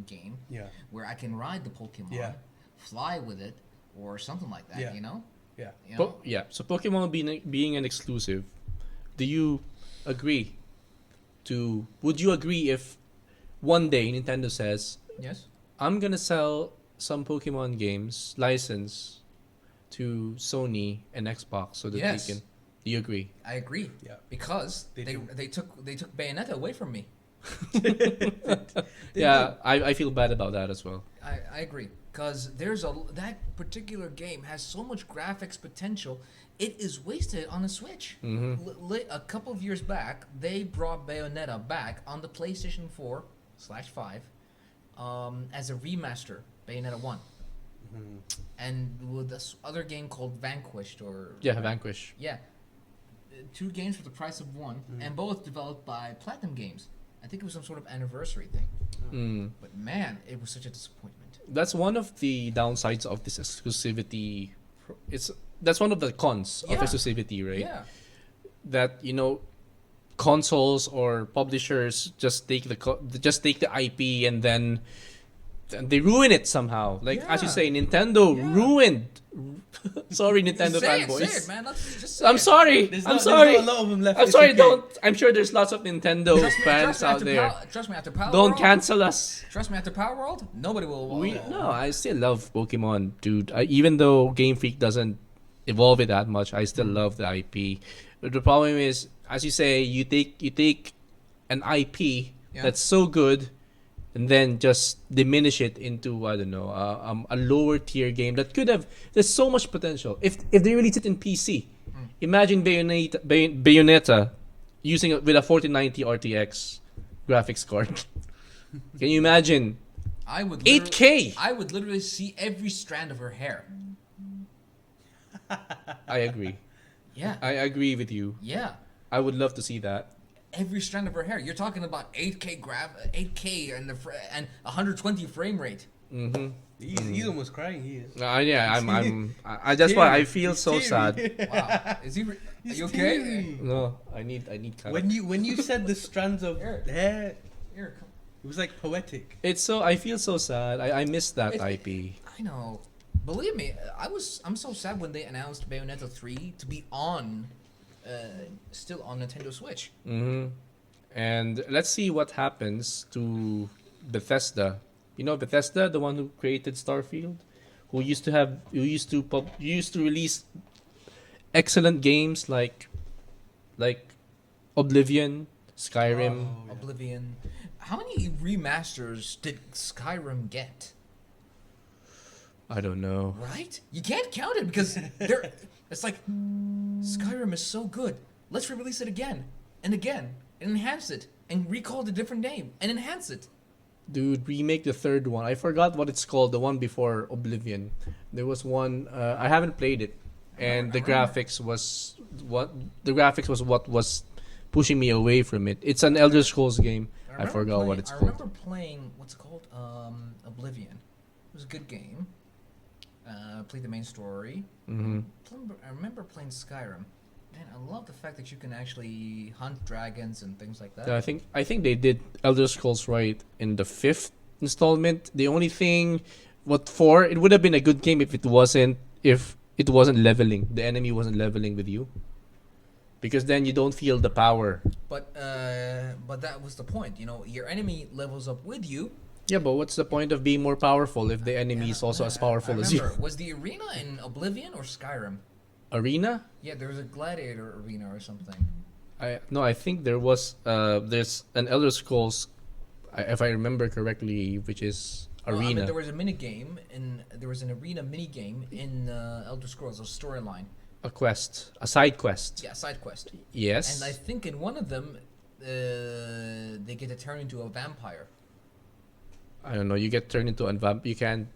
game Yeah, where I can ride the Pokemon, Yeah. fly with it, or something like that. Yeah. You know. yeah. You know? Yeah, so Pokemon being an exclusive, do you agree would you agree if one day Nintendo says, Yes. I'm gonna sell some Pokemon games license to Sony and Xbox so that Yes. they can, do you agree? I agree. Yeah. Because They they do. they took Bayonetta away from me. Yeah, I feel bad about that as well. I agree. Because that particular game has so much graphics potential, it is wasted on the Switch. A couple of years back, they brought Bayonetta back on the PlayStation 4/5 as a remaster, Bayonetta 1. And with this other game called Vanquished or Yeah, Vanquish. yeah, two games for the price of one, and both developed by Platinum Games. I think it was some sort of anniversary thing. Mm. But man, it was such a disappointment. That's one of the downsides of this exclusivity. That's one of the cons of Yeah. exclusivity, right? Yeah. That consoles or publishers just take the IP and then they ruin it somehow. Like as you Yeah. say, Nintendo Yeah. ruined. Sorry, Nintendo say fanboys. it, man. Let's just say I'm it. sorry. There's I'm not, sorry. There's not a lot of them left. I'm It's sorry. okay. Don't. I'm sure there's lots of Nintendo fans out after there. Trust me, after Power Don't World, cancel us. Trust me, after Power World, nobody will. No, I still love Pokemon, dude. Even though Game Freak doesn't evolve it that much, I still love the IP. But the problem is, as you say, you take an IP Yeah. that's so good, and then just diminish it into a lower tier game that could have. There's so much potential if they release it in PC. Imagine Bayonetta using it with a 4090 RTX graphics card. Can you imagine? I would 8K. I would literally see every strand of her hair. I agree. Yeah. I agree with you. Yeah. I would love to see that. Every strand of her hair. You're talking about 8K and and 120 frame rate. Mm-hmm. He's almost crying. He is. I that's why I feel He's so teary. sad. Wow. Is he? Are He's you okay? teary. No, I need kind of. When you said the strands of Here. hair, Here, come. it was like poetic. It's so I feel so sad. I miss that It's- IP. I know. Believe me, I'm so sad when they announced Bayonetta 3 to be still on Nintendo Switch. Mm-hmm. And let's see what happens to Bethesda. You know Bethesda, the one who created Starfield, who used to release excellent games like Oblivion, Skyrim. Oh, yeah. Oblivion. How many remasters did Skyrim get? I don't know. Right? You can't count it because they're. It's like Skyrim is so good. Let's re-release it again and again and enhance it and recall it a different name and enhance it. Dude, remake the third one. I forgot what it's called. The one before Oblivion. There was one. I haven't played it, and the graphics was what was pushing me away from it. It's an Elder Scrolls game. I forgot what it's I called. remember playing what's it called Oblivion. It was a good game. Played the main story. Mm-hmm. I remember playing Skyrim. Man, I love the fact that you can actually hunt dragons and things like that. I think they did Elder Scrolls right in the 5th installment. The only thing, it would have been a good game if it wasn't leveling. The enemy wasn't leveling with you. because then you don't feel the power. But that was the point. You know, your enemy levels up with you. Yeah, but what's the point of being more powerful if the enemy is also as powerful I as you? remember, was the arena in Oblivion or Skyrim? Arena? Yeah, there was a gladiator arena or something. I think there was there's an Elder Scrolls, if I remember correctly, which is Well, I mean, Arena. there was a mini game there was an arena mini game in Elder Scrolls, a storyline. A quest, a side quest. Yeah, side quest. Yes. And I think in one of them, they get to turn into a vampire. I don't know. You get turned into a vamp. You can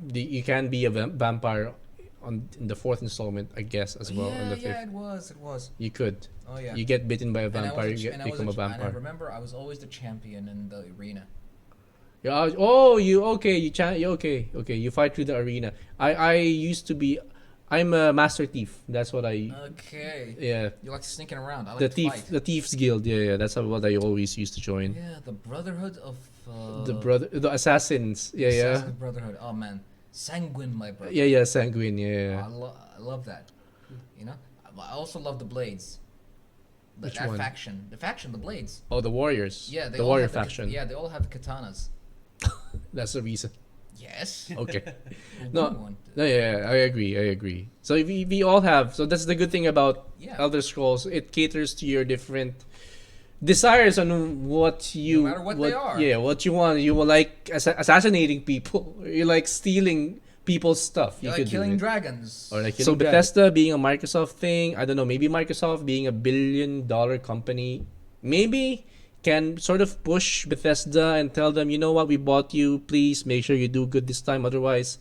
be a vampire in the fourth installment, I guess, as well. Yeah, in the fifth. yeah, it was. You could. Oh yeah. You get bitten by a And I was vampire. a You ch- get and I was become a ch- And I vampire. remember I was always the champion in the arena. Yeah. Oh, you okay? You okay? Okay. You fight through the arena. I used to be. I'm a master thief. That's what I. Okay. Yeah. You like sneaking around. I like The to thief. fight. The thieves guild. Yeah. That's what I always used to join. Yeah, the Brotherhood of. The assassins. Yeah. Yeah. Assassin's Brotherhood. Oh man, Sanguine, my brother. Yeah. Yeah. Sanguine. Yeah. I love that. You know, I also love the Blades. Which That one? faction. The faction, the Blades. Oh, the warriors. Yeah, they the all warrior have faction. Yeah, they all have the katanas. That's the reason. Yes. Okay. Well, No. good one. No, yeah, I agree. So we all have. So that's the good thing about Yeah. Elder Scrolls. It caters to your different desires on what you. No matter what they are. Yeah, what you want. You will like assassinating people. You like stealing people's stuff. You like could do killing it. dragons. Or like so Bethesda being a Microsoft thing. I don't know. Maybe Microsoft being a billion-dollar company. Maybe can sort of push Bethesda and tell them, you know what, we bought you. Please make sure you do good this time. Otherwise,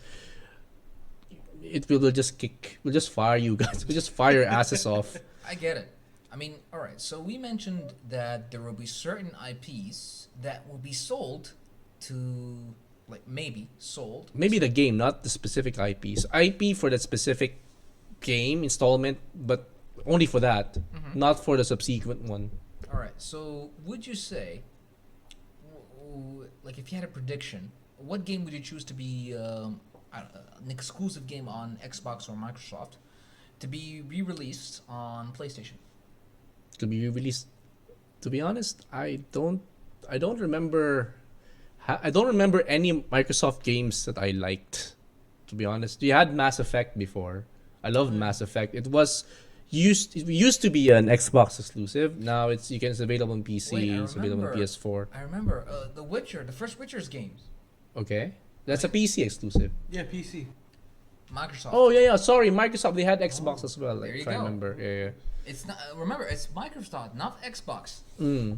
we'll just fire you guys. We'll just fire your asses off. I get it. I mean, all right. So we mentioned that there will be certain IPs that will be sold to, like, maybe sold. Maybe the game, not the specific IPs. IP for that specific game installment, but only for that, not for the subsequent one. All right. So would you say, like, if you had a prediction, what game would you choose to be an exclusive game on Xbox or Microsoft to be re-released on PlayStation? To be released. To be honest, I don't remember. I don't remember any Microsoft games that I liked. To be honest, we had Mass Effect before. I loved Mass Effect. It used to be an Xbox exclusive. Now it's available on PC. Wait, I It's available on remember. PS4. I remember The Witcher, the first Witcher's games, Okay, that's a PC exclusive. Yeah, PC. Microsoft. Oh yeah. Sorry, Microsoft. They had Xbox as well. there you If I go. remember. Yeah. It's not. Remember, it's Microsoft, not Xbox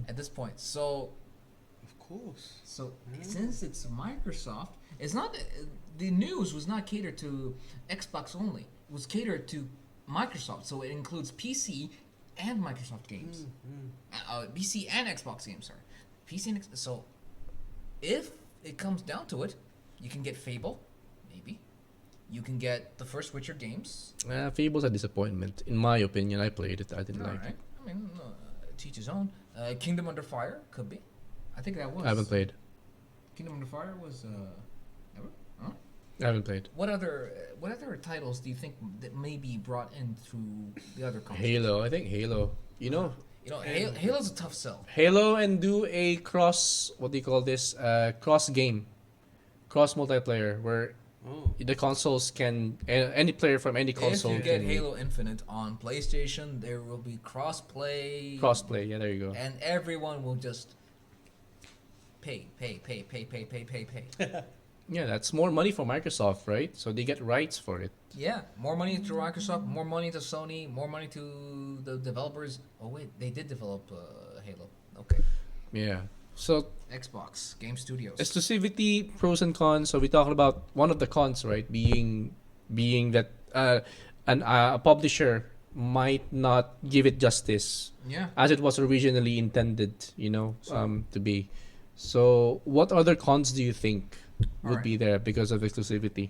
at this point. So Of course. since it's Microsoft, it's not the news was not catered to Xbox only. It was catered to Microsoft, so it includes PC and Microsoft games, PC and Xbox games. Sorry, PC and so if it comes down to it, you can get Fable, maybe. You can get the first Witcher games. Fable's a disappointment, in my opinion. I played it. I didn't All like right. it. I mean, to each his own. Kingdom Under Fire could be. I think that was. I haven't played. Kingdom Under Fire was. Never. Huh? I haven't played. What other titles do you think that may be brought in through the other consoles? Halo. I think Halo. You know, Halo's a tough sell. Halo and do a cross. What do you call this? Cross game, cross multiplayer, where Oh. the consoles can any player from any console If you get can Halo Infinite on PlayStation, there will be crossplay. crossplay. Yeah, there you go. And everyone will just pay. Yeah, that's more money for Microsoft, right? So they get rights for it. Yeah, more money to Microsoft, more money to Sony, more money to the developers. Oh wait, they did develop Halo. Okay, Yeah. So Xbox Game Studios. exclusivity, pros and cons. So we talked about one of the cons, right? Being that a publisher might not give it justice Yeah. as it was originally intended, to be. So what other cons do you think would Alright. be there because of exclusivity?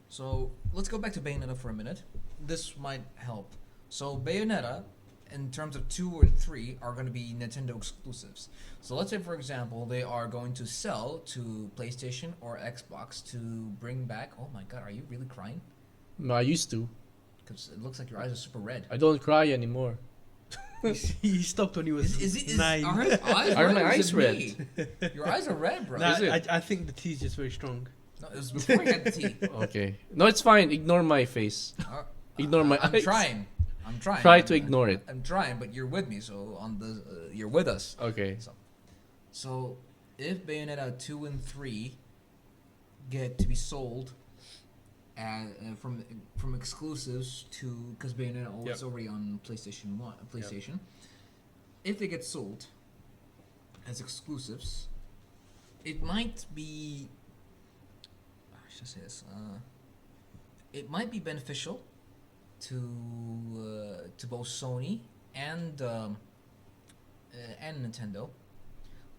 So let's go back to Bayonetta for a minute. This might help. So Bayonetta, in terms of 2 or 3, are going to be Nintendo exclusives. So let's say, for example, they are going to sell to PlayStation or Xbox to bring back. Oh my God, are you really crying? No, I used to. Because it looks like your eyes are super red. I don't cry anymore. He stopped when he was nine. Are his eyes Are red my or is eyes it red? me? Your eyes are red, bro. Nah, Is it? I think the tea's just very strong. No, it was before you had the tea. Okay. No, it's fine. Ignore my face. Ignore my I'm eyes. trying. I'm trying. Try to ignore it. I'm trying, but you're with me, so you're with us. Okay. So, if Bayonetta 2 and 3 get to be sold from exclusives to, because Bayonetta is already on PlayStation, if they get sold as exclusives, it might be, how should I say this? It might be beneficial to both Sony and Nintendo,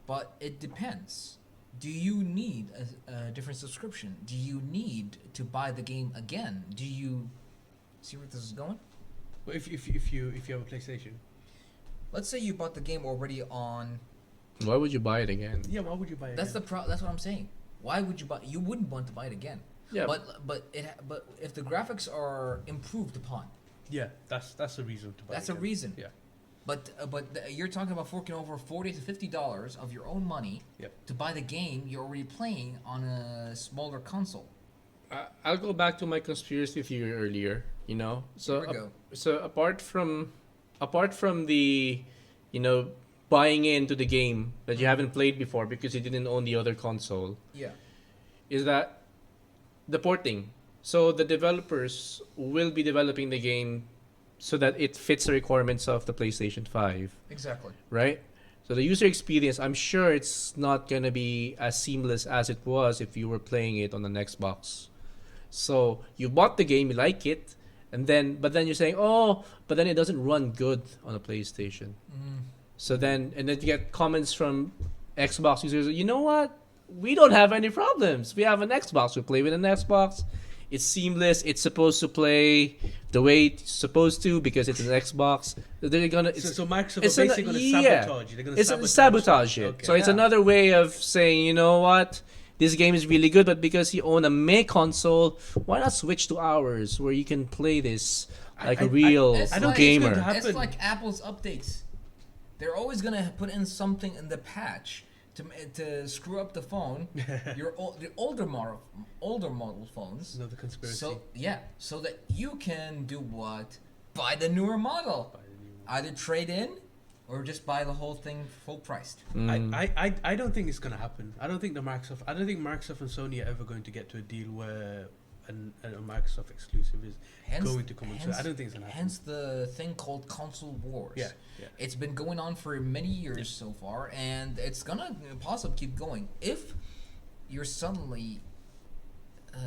but it depends. Do you need a different subscription? Do you need to buy the game again? Do you see where this is going? But if you have a PlayStation, Let's say you bought the game already on. Why would you buy it again? yeah, why would you buy it? That's that's what I'm saying. Why would you buy? You wouldn't want to buy it again. Yeah. But if the graphics are improved upon, yeah, that's a reason to buy. that's it a again. reason. Yeah. But you're talking about forking over $40 to $50 of your own money Yep. to buy the game you're already playing on a smaller console. I'll go back to my conspiracy theory earlier. So Here we go. so apart from the, buying into the game that you haven't played before because you didn't own the other console, Yeah. is that the porting. So the developers will be developing the game so that it fits the requirements of the PlayStation 5, Exactly. right? So the user experience, I'm sure it's not going to be as seamless as it was if you were playing it on an Xbox. So you bought the game, you like it, but then you're saying, "Oh, but then it doesn't run good on a PlayStation." So then you get comments from Xbox users, "You know what? We don't have any problems. We have an Xbox. We play with an Xbox. It's seamless. It's supposed to play the way it's supposed to because it's an Xbox." They're gonna. So Microsoft it's are basically going to sabotage it. They're going to sabotage it. Okay. So it's another way of saying, you know what? This game is really good, but because you own a May console, why not switch to ours where you can play this like a real It's I don't like- think it's gamer? going to It's happen. like Apple's updates. They're always gonna put in something in the patch to screw up the phone. The older model phones. Another conspiracy. So that you can do what? Buy the newer model. Either trade in, or just buy the whole thing full priced. I don't think it's going to happen. I don't think Microsoft and Sony are ever going to get to a deal where a Microsoft exclusive is going to come on. I don't think it's going to happen. Hence the thing called console wars. Yeah. It's been going on for many years so far, and it's gonna possibly keep going. If you're suddenly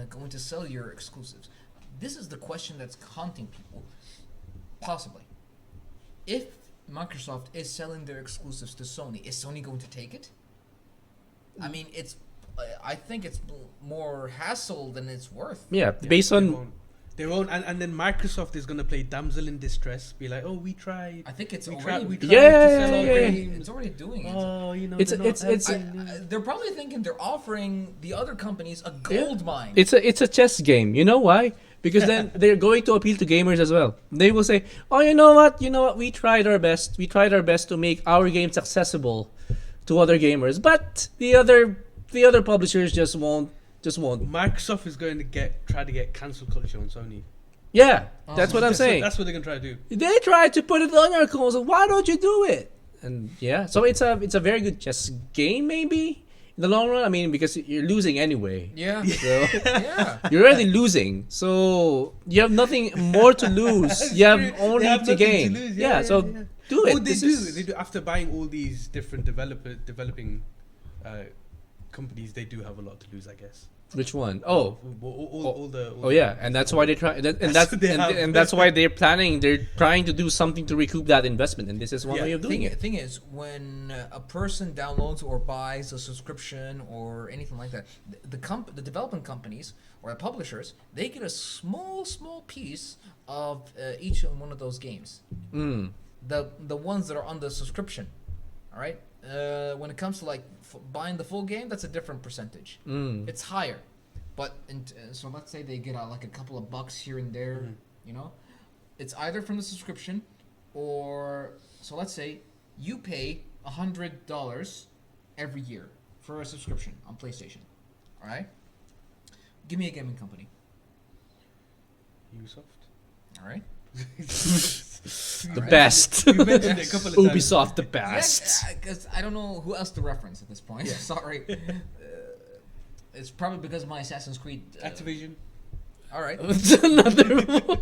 going to sell your exclusives, this is the question that's haunting people. Possibly, if Microsoft is selling their exclusives to Sony, is Sony going to take it? I mean, I think it's more hassle than it's worth. Yeah, based on They won't, and then Microsoft is gonna play damsel in distress, be like, "Oh, we tried. I think it's we already. tried to Yeah, sell our yeah. games. It's already doing it. Oh, you know, It's- they're not it's- helping." They're probably thinking they're offering the other companies a gold mine. it's a chess game. You know why? Because then they're going to appeal to gamers as well. They will say, "Oh, you know what? We tried our best. We tried our best to make our games accessible to other gamers, but the other publishers just won't." Microsoft is going to try to get cancel culture on Sony. Yeah, that's what I'm saying. That's what they're gonna try to do. They tried to put it on your console. Why don't you do it? And yeah, so it's a very good chess game, maybe in the long run. I mean, because you're losing anyway. Yeah. So Yeah. you're already losing, so you have nothing more to lose. You have only They have to nothing gain. lose. Yeah, so do it. Oh, they This do. is- They do. After buying all these different developing companies, they do have a lot to lose, I guess. Which one? Oh, All the. oh yeah, and that's why they try. And That's that's what they have. and that's why they're planning. They're trying to do something to recoup that investment, and this is one Yeah, way of doing The it. thing is, when a person downloads or buys a subscription or anything like that, the development companies or the publishers, they get a small piece of each one of those games. Mm. The ones that are on the subscription, all right. When it comes to like buying the full game, that's a different percentage. Mm. It's higher, but so let's say they get like a couple of bucks here and there, you know. it's either from the subscription, or so let's say you pay $100 every year for a subscription on PlayStation. All right. Give me a gaming company. Ubisoft. All right. The Right. best. We mentioned it a couple of times. Ubisoft, the best. Because I don't know who else to reference at this point. Sorry. It's probably because of my Assassin's Creed. Activision. All right. Another one.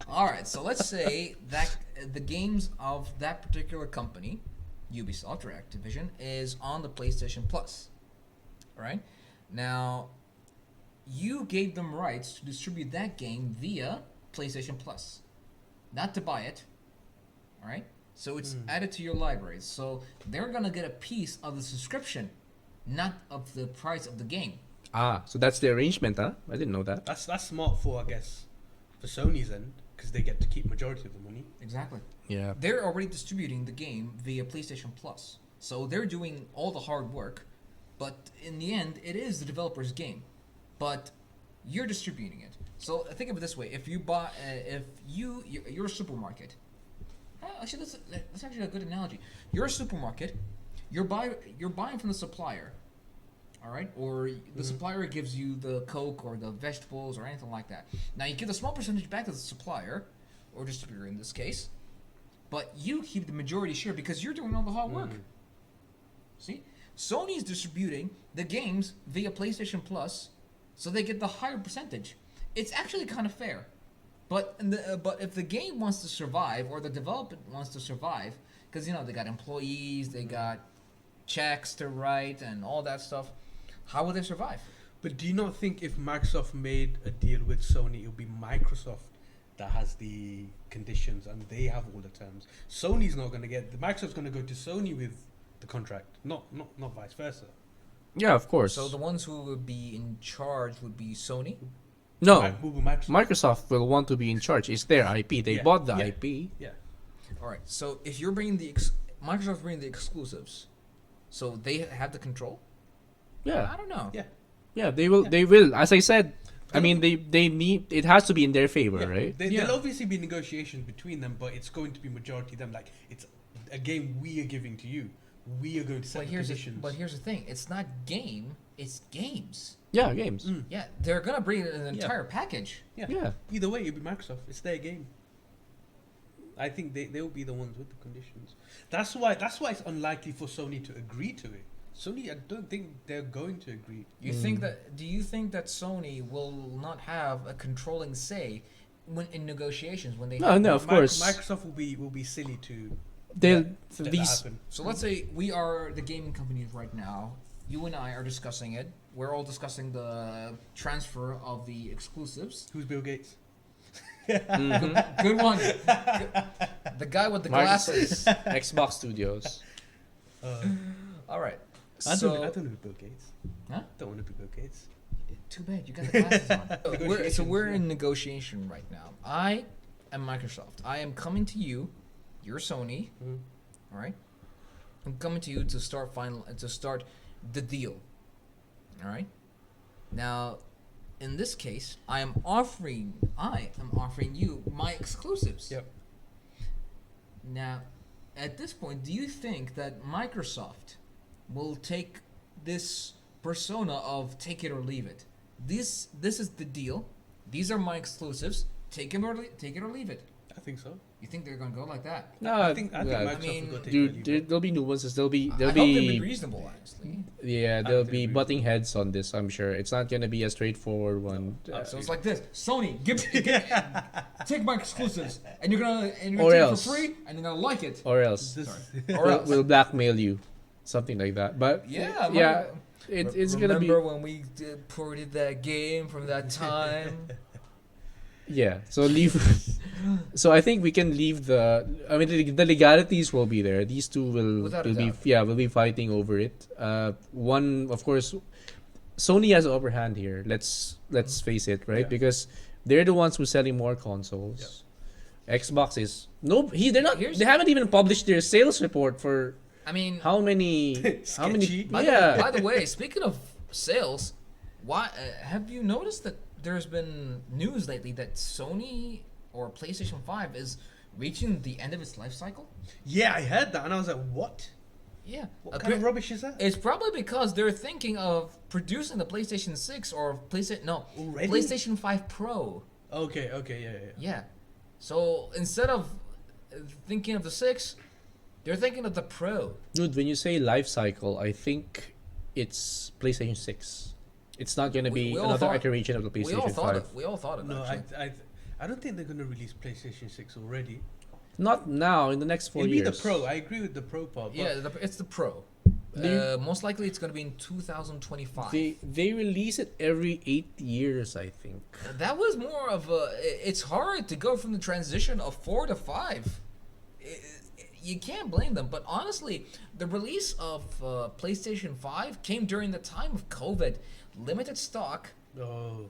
All right. So let's say that the games of that particular company, Ubisoft or Activision, is on the PlayStation Plus. All right. Now, you gave them rights to distribute that game via PlayStation Plus, not to buy it. All right. So it's added to your libraries. So they're gonna get a piece of the subscription, not of the price of the game. So that's the arrangement, huh? I didn't know that. That's smart for, I guess, for Sony's end, because they get to keep majority of the money. Exactly. Yeah. They're already distributing the game via PlayStation Plus. So they're doing all the hard work, but in the end, it is the developer's game. But you're distributing it. So think of it this way: if you buy, you're a supermarket. Actually, that's actually a good analogy. You're a supermarket. You're buying from the supplier. All right, or the supplier gives you the Coke or the vegetables or anything like that. Now you give a small percentage back to the supplier, or distributor in this case, but you keep the majority share because you're doing all the hard work. See, Sony's distributing the games via PlayStation Plus, so they get the higher percentage. It's actually kind of fair, but but if the game wants to survive or the development wants to survive, because they got employees, they got checks to write and all that stuff. How will they survive? But do you not think if Microsoft made a deal with Sony, it would be Microsoft that has the conditions and they have all the terms? Sony's not going to get. Microsoft's going to go to Sony with the contract, not vice versa. Yeah, of course. So the ones who would be in charge would be Sony. no, Who will Microsoft? Microsoft will want to be in charge. It's their IP. They Yeah, bought the yeah. IP. Yeah. All right. So if you're bringing Microsoft's bringing the exclusives, so they have the control. Yeah. I don't know. Yeah. Yeah, they will. They will. As I said, I mean, they need. It has to be in their favor, Yeah. right? There'll obviously be negotiations between them, but it's going to be majority them. Like, it's a game we are giving to you. We are going to set But the here's conditions. but here's the thing: it's not game; it's games. Yeah, games. Yeah, they're gonna bring an entire package. Yeah. Yeah. Either way, it'll be Microsoft. It's their game. I think they will be the ones with the conditions. That's why it's unlikely for Sony to agree to it. Sony, I don't think they're going to agree. You think that? Do you think that Sony will not have a controlling say when in negotiations when they? No, of course. Microsoft will be silly to They'll let that these. happen. So let's say we are the gaming companies right now. You and I are discussing it. We're all discussing the transfer of the exclusives. Who's Bill Gates? Good one. The guy with the glasses. Xbox Studios. All right. I So don't know who Bill Gates. Huh? Don't want to be Bill Gates. too bad you got the glasses on. So Negotiations, we're yeah. in negotiation right now. I am Microsoft. I am coming to you. You're Sony. All right. I'm coming to you to start the deal. All right. Now, in this case, I am offering you my exclusives. Yep. Now, at this point, do you think that Microsoft will take this persona of take it or leave it? This is the deal. These are my exclusives. Take it or leave it. I think so. You think they're gonna go like that? No, I think yeah, Microsoft mean, will go take dude, it. there'll be nuances. There'll be I hope they'll be reasonable, honestly. yeah, there'll think be it'll be butting heads on this. I'm sure it's not gonna be a straightforward one. So it's like this: Sony, take my exclusives, and you're gonna Or take it else. for free, and you're gonna like it. or else Or else. we'll blackmail you, something like that. But Yeah, yeah, it's gonna be Remember when we ported that game from that time? yeah. So leave. So I think we can leave the. I mean, the legalities will be there. These two will Without a will be doubt. will be fighting over it. One, of course, Sony has the upper hand here. Let's face it, right? Yeah. Because they're the ones who's selling more consoles. Xbox is they're not. Here's- They haven't even published their sales report for I mean, how many. How many? Sketchy. Yeah. by the way, speaking of sales, why have you noticed that there's been news lately that Sony or PlayStation 5 is reaching the end of its life cycle. Yeah, I heard that and I was like, what? Yeah. What kind of rubbish is that? It's probably because they're thinking of producing the PlayStation 6 or Already? PlayStation 5 Pro. Okay, yeah. Yeah. So instead of thinking of the 6, they're thinking of the Pro. Dude, when you say life cycle, I think it's PlayStation 6. It's not going to be We all another thought- iteration of the We all PlayStation thought 5. it. We all thought it. No, actually. I don't think they're going to release PlayStation 6 already. Not now, in the next 4 It'll years. be the Pro. I agree with the Pro part. But Yeah, it's the Pro. They- Most likely it's going to be in 2025. They release it every 8 years, I think. That was more of a. It's hard to go from the transition of 4 to 5. You can't blame them, but honestly, the release of PlayStation 5 came during the time of COVID, limited stock. Oh.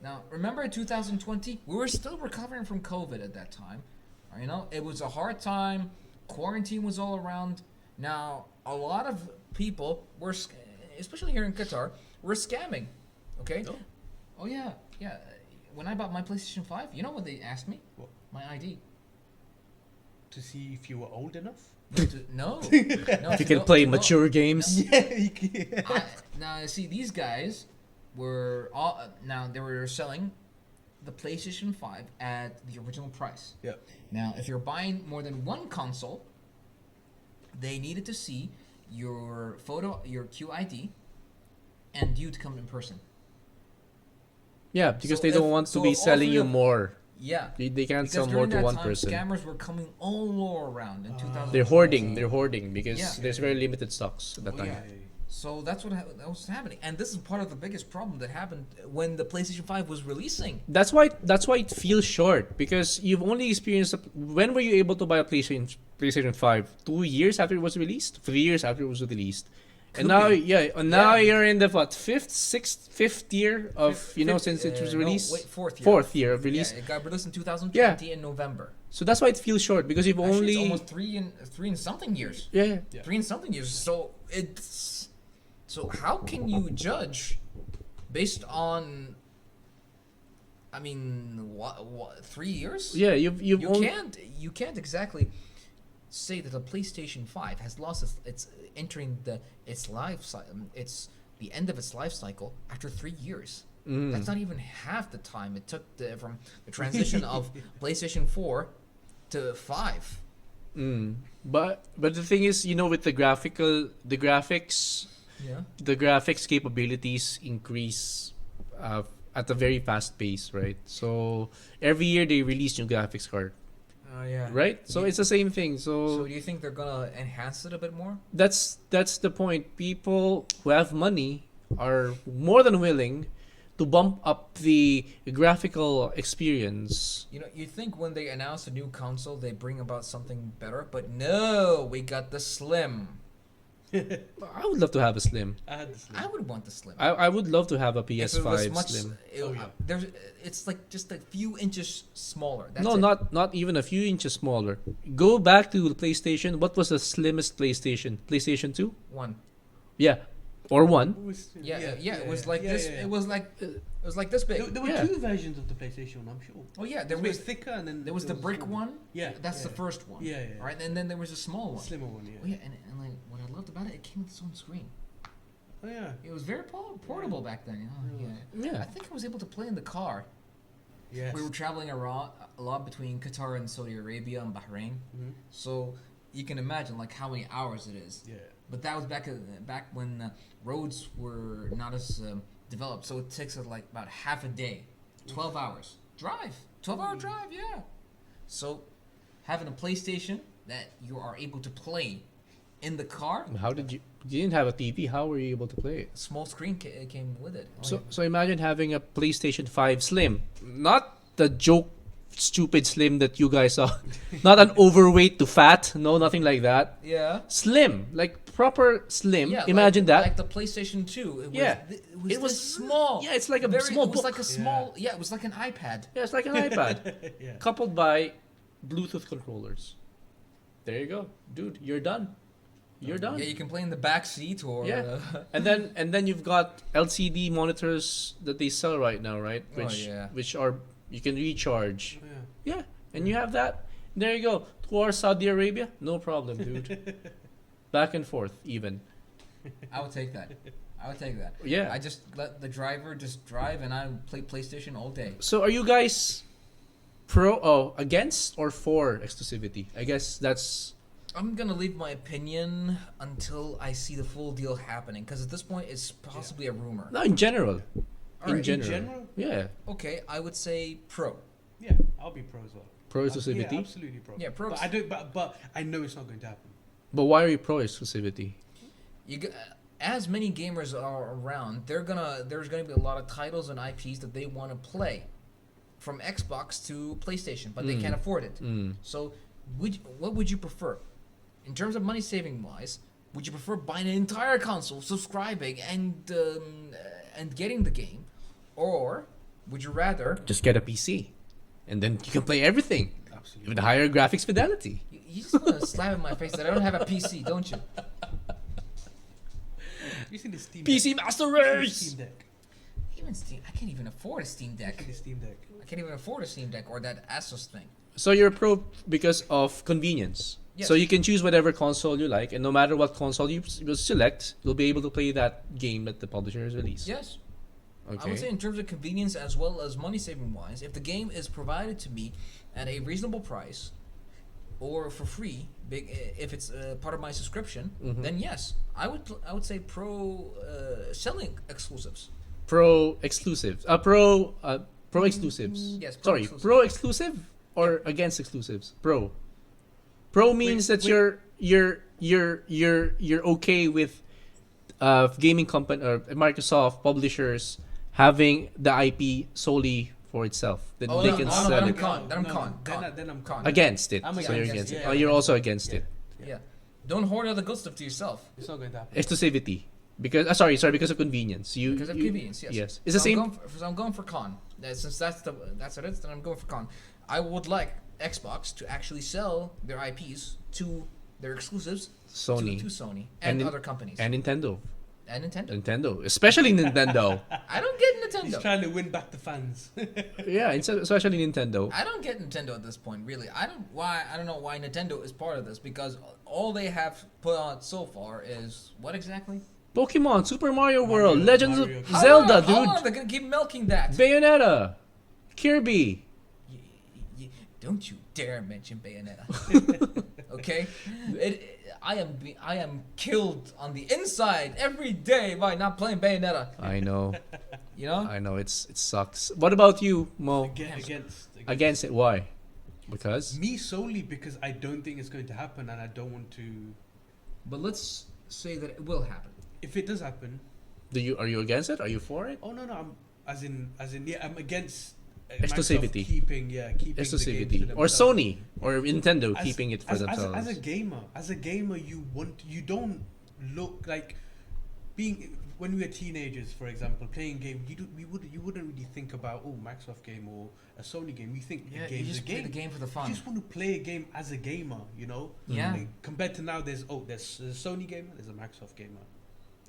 Now, remember 2020? We were still recovering from COVID at that time. You know, it was a hard time. Quarantine was all around. Now, a lot of people were, especially here in Qatar, were scamming. Okay? Oh. Oh, yeah. When I bought my PlayStation 5, you know what they asked me? What? My ID. To see if you were old enough? No. If you can play mature games. Yeah, you can. Now, see, these guys were all. Now, they were selling the PlayStation 5 at the original price. Yeah. Now, if you're buying more than one console, they needed to see your photo, your QID, and you to come in person. Yeah, because So they don't if- want to so be if all selling three you of- more. Yeah. They can't Because sell more during to that one time, person. scammers were coming all around in 2000. They're hoarding. They're hoarding because Yeah. there's very limited stocks at that Oh, time. yeah. So that's what that was happening, and this is part of the biggest problem that happened when the PlayStation 5 was releasing. That's why it feels short, because you've only experienced when were you able to buy a PlayStation 5? 2 years after it was released? 3 years after it was released. And now Yeah. you're in the fifth year of since it was released. Fourth year. Year of release. Yeah, it got released in 2020 in November. So that's why it feels short, because you've Actually, only it's almost three and something years. yeah. 3 and something years. So how can you judge based on? I mean, what 3 years? Yeah, you've You only, can't exactly say that the PlayStation 5 has lost its entering its life it's the end of its life cycle after 3 years. That's not even half the time it took from the transition of PlayStation 4 to 5. But the thing is, with the graphics capabilities increase at a very fast pace, right? So every year they release new graphics card, Oh yeah. right? So Yeah. it's the same thing. So do you think they're gonna enhance it a bit more? That's the point. People who have money are more than willing to bump up the graphical experience. You think when they announce a new console, they bring about something better, but no, we got the Slim. I would love to have a Slim. I had this. I would want the Slim. I would love to have a If it was PS5 much, Slim. Oh, yeah. it's like just a few inches smaller. That's No, it. not even a few inches smaller. Go back to the PlayStation. What was the slimmest PlayStation? PlayStation 2? One. Yeah. Or 1. Yeah, it was like this. yeah. It was like this big. There were Yeah. 2 versions of the PlayStation 1, I'm sure. Oh yeah, There there was was thicker and then there was the brick smaller. one. Yeah, That's the yeah. first one. Yeah. Right, and then there was a small one. Slimmer one, yeah. Oh yeah, and like what I loved about it, it came with its own screen. Oh yeah. It was very portable back then. Yeah. Yeah. I think I was able to play in the car. Yes. We were traveling around a lot between Qatar and Saudi Arabia and Bahrain, Mhm. so you can imagine like how many hours it is. Yeah. But that was back when roads were not as developed, so it takes us like about half a day, 12 hours drive, 12-hour drive, yeah. So having a PlayStation that you are able to play in the car, How did you didn't have a TV? How were you able to play it? small screen came with it. Oh, So imagine having a PlayStation 5 Slim, not the joke stupid Slim that you guys saw, not an overweight to fat, no, nothing like that. yeah. Slim, like proper slim. Yeah, Imagine that. like the PlayStation 2. It was, Yeah. it was this small. Yeah, it's like a very, small It was book. like a small. Yeah, it was like an iPad. Yeah, it's like an iPad, Yeah. coupled by Bluetooth controllers. There you go, dude. You're done. You're done. Yeah, you can play in the back seat or. Yeah. And then you've got LCD monitors that they sell right now, right? Oh, yeah. Which are you can recharge. Yeah. Yeah, and you have that. There you go. Towards Saudi Arabia, no problem, dude. Back and forth, even. I would take that. I would take that. Yeah. I just let the driver just drive, and I play PlayStation all day. So are you guys against or for exclusivity? I guess that's I'm gonna leave my opinion until I see the full deal happening, because at this point it's possibly a rumor. no in general. Alright. In general. general? Yeah. Okay, I would say pro. Yeah, I'll be pro as well. Pro exclusivity. Yeah, absolutely pro. Yeah, pro. But I don't. But I know it's not going to happen. But why are you pro exclusivity? As many gamers are around, there's gonna be a lot of titles and IPs that they want to play, from Xbox to PlayStation, but they can't afford it. So, what would you prefer, in terms of money saving wise? Would you prefer buying an entire console, subscribing, and getting the game, or would you rather Just get a PC, and then you can play everything Absolutely. with higher graphics fidelity. you just want to slap in my face that I don't have a PC, don't you? You seen the Steam PC Deck? Master You seen the Race. Steam Deck. Even Steam, I can't even afford a Steam You Deck. seen the Steam Deck. I can't even afford a Steam Deck or that Asus thing. So you're pro because of convenience. Yes. So you can choose whatever console you like, and no matter what console you select, you'll be able to play that game that the publisher has released. Yes. I Okay. would say in terms of convenience as well as money saving wise, if the game is provided to me at a reasonable price or for free, if it's part of my subscription, then yes, I would say pro selling exclusives. Pro exclusives. Pro exclusives. Yes, pro Sorry, exclusives. pro exclusive or against exclusives? Pro. Pro means that you're okay with gaming company or Microsoft publishers having the IP solely for itself. That they can sell then I'm it. con. Then I'm No, con. then I'm con. Against it. I'm So against you're it, against it. yeah, Oh, you're I'm also against against it. it. Yeah. Don't hoard all the good stuff to yourself. It's not going to happen. Exclusivity. Because because of convenience. Because of convenience, yes. Yes. It's the So same. I'm going for con. Since that's what it is, then I'm going for con. I would like Xbox to actually sell their IPs to their exclusives Sony to Sony and nin- other companies and Nintendo. and Nintendo. Nintendo, especially Nintendo. I don't get He's Nintendo. trying to win back the fans. Yeah, especially Nintendo. I don't get Nintendo at this point, really. I don't know why Nintendo is part of this, because all they have put on so far is what exactly? Pokemon, Super Mario Mario- World, Legends Mario of Kart. Zelda, How long are dude. they gonna keep milking that? Bayonetta, Kirby. Don't you dare mention Bayonetta. Okay? I am killed on the inside every day by not playing Bayonetta. I know, You know? I know. It sucks. What about you, Mo? Against Against it? Why? Because me solely because I don't think it's going to happen, and I don't want to. But let's say that it will happen. If it does happen, are you against it? Are you for it? oh no, I'm as in yeah, I'm against Exclusivity. Microsoft keeping the games to Exclusivity or themselves. Sony or Nintendo As- keeping it for as themselves. a gamer, you don't look like being when we were teenagers, for example, playing game. You wouldn't really think about Microsoft game or a Sony game. You think Yeah, a game's you just a play game. the game for the You fun. just want to play a game as a gamer, you know. Yeah. Like, compared to now, there's a Sony gamer, there's a Microsoft gamer.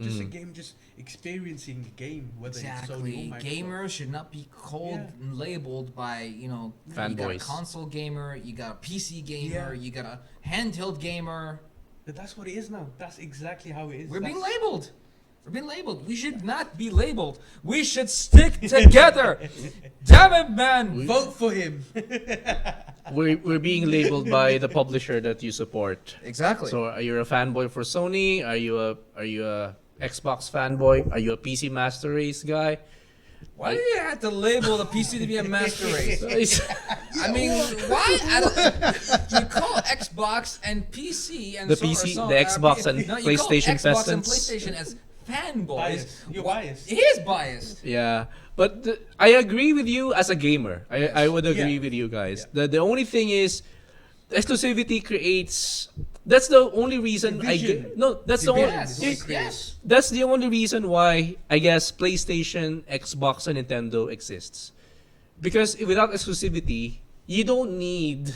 Just a game, just experiencing the game, whether it's Sony Exactly. or Microsoft. Gamers should not be called Yeah. and labeled by, you got a Fanboys. console gamer, you got a PC gamer, Yeah. you got a handheld gamer. But that's what it is now. That's exactly how it is. We're being That's- labeled. We're being labeled. We should not be labeled. We should stick together. Damn it, man. Vote for him. We're being labeled by the publisher that you support. Exactly. So are you a fanboy for Sony? Are you a Xbox fanboy? Are you a PC Master Race guy? Why do you have to label the PC to be a master race? It's- I mean, why? You call Xbox and PC and The so- or PC, so- the Xbox and you call PlayStation Xbox and peasants. PlayStation as fanboys. Biased. You're Wha- biased. He is biased. Yeah, but I agree with you as a gamer. I would agree Yeah. with you guys. Yeah. The only thing is, exclusivity creates. That's the only reason Division. That's the only. Division. Yes. That's the only reason why I guess PlayStation, Xbox, and Nintendo exists. Because without exclusivity, you don't need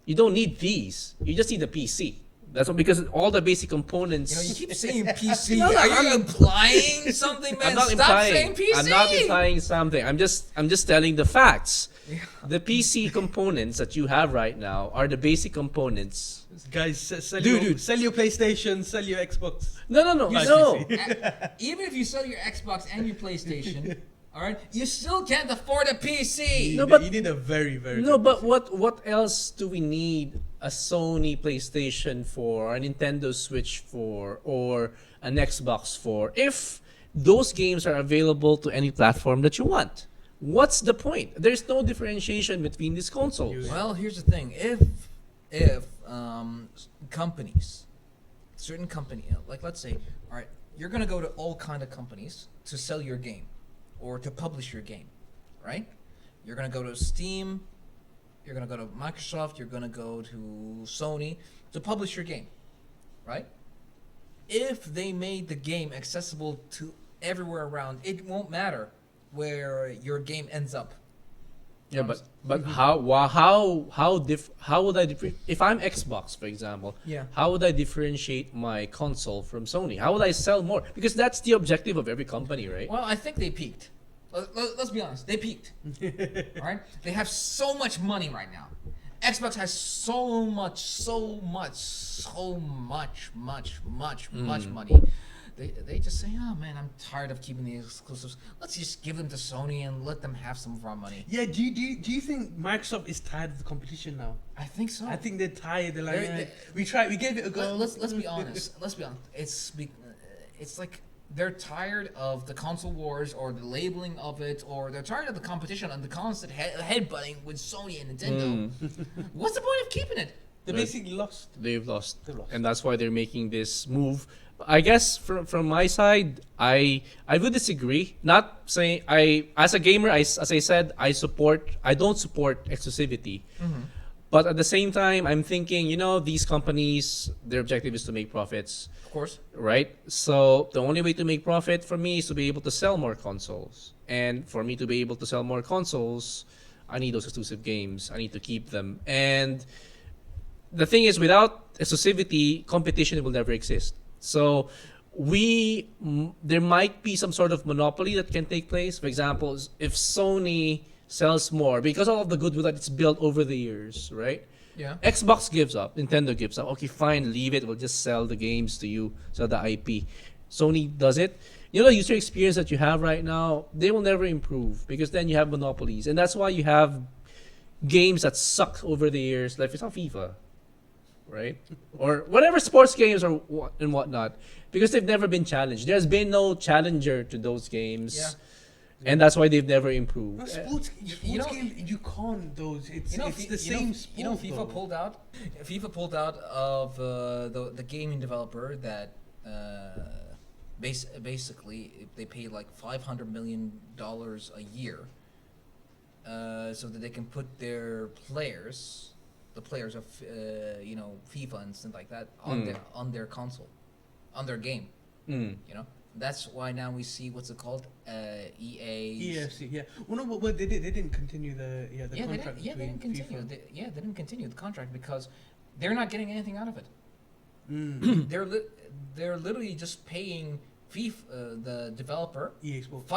these. You just need a PC. That's what, because all the basic components. You know, you keep saying PC. No, no, Are you I'm- implying something, man? I'm not Stop saying implying. PC. I'm not implying something. I'm just telling the facts. Yeah. The PC components that you have right now are the basic components. Guys, sell, Dude. sell your PlayStation, sell your Xbox. No. Use No. PC. Even if you sell your Xbox and your PlayStation, all right, you still can't afford a PC. No, but- you need a very, very No, good but PC. what else do we need a Sony PlayStation for, a Nintendo Switch for, or an Xbox for, if those games are available to any platform that you want? What's the point? There's no differentiation between these consoles. Well, here's the thing: if companies, certain company, like let's say, all right, you're gonna go to all kind of companies to sell your game, or to publish your game, right? You're gonna go to Steam, you're gonna go to Microsoft, you're gonna go to Sony to publish your game, right? If they made the game accessible to everywhere around, it won't matter where your game ends up. Yeah, but how would I if I'm Xbox, for example? Yeah. How would I differentiate my console from Sony? How would I sell more? Because that's the objective of every company, right? Well, I think they peaked. Let's be honest, they peaked. All right, they have so much money right now. Xbox has so much money. They just say, oh man, I'm tired of keeping the exclusives. Let's just give them to Sony and let them have some of our money. Yeah, do you think Microsoft is tired of the competition now? I think so. I think they're tired. They're like, They're- we tried, we gave it a go. Let's be honest. Let's be honest. It's like they're tired of the console wars or the labeling of it, or they're tired of the competition and the constant headbutting with Sony and Nintendo. What's the point of keeping it? They basically lost. They've lost. They've lost. And that's why they're making this move. I guess from my side, I would disagree. Not saying as a gamer, as I said, I don't support exclusivity. But at the same time, I'm thinking, these companies, their objective is to make profits, Of course. right? So the only way to make profit for me is to be able to sell more consoles. And for me to be able to sell more consoles, I need those exclusive games. I need to keep them. And the thing is, without exclusivity, competition will never exist. So there might be some sort of monopoly that can take place. For example, if Sony sells more because of all of the goodwill that it's built over the years, right? Yeah. Xbox gives up, Nintendo gives up. Okay, fine, leave it. We'll just sell the games to you, sell the IP. Sony does it. The user experience that you have right now, they will never improve because then you have monopolies, and that's why you have games that suck over the years, like it's not FIFA, right? Or whatever sports games or and whatnot, because they've never been challenged. There's been no challenger to those games. Yeah. And that's why they've never improved. No, sports games, you can't those. It's the same sport. FIFA though. pulled out. FIFA pulled out of the gaming developer that basically they pay like $500 million a year, so that they can put their players, the players of FIFA and stuff like that on their console, on their game. That's why now we see what's it called, EA. EFC, yeah. Well, no, but they didn't continue the contract. They didn't continue. FIFA. They didn't continue the contract because they're not getting anything out of it. They're literally just paying FIFA, the developer, EA Sports.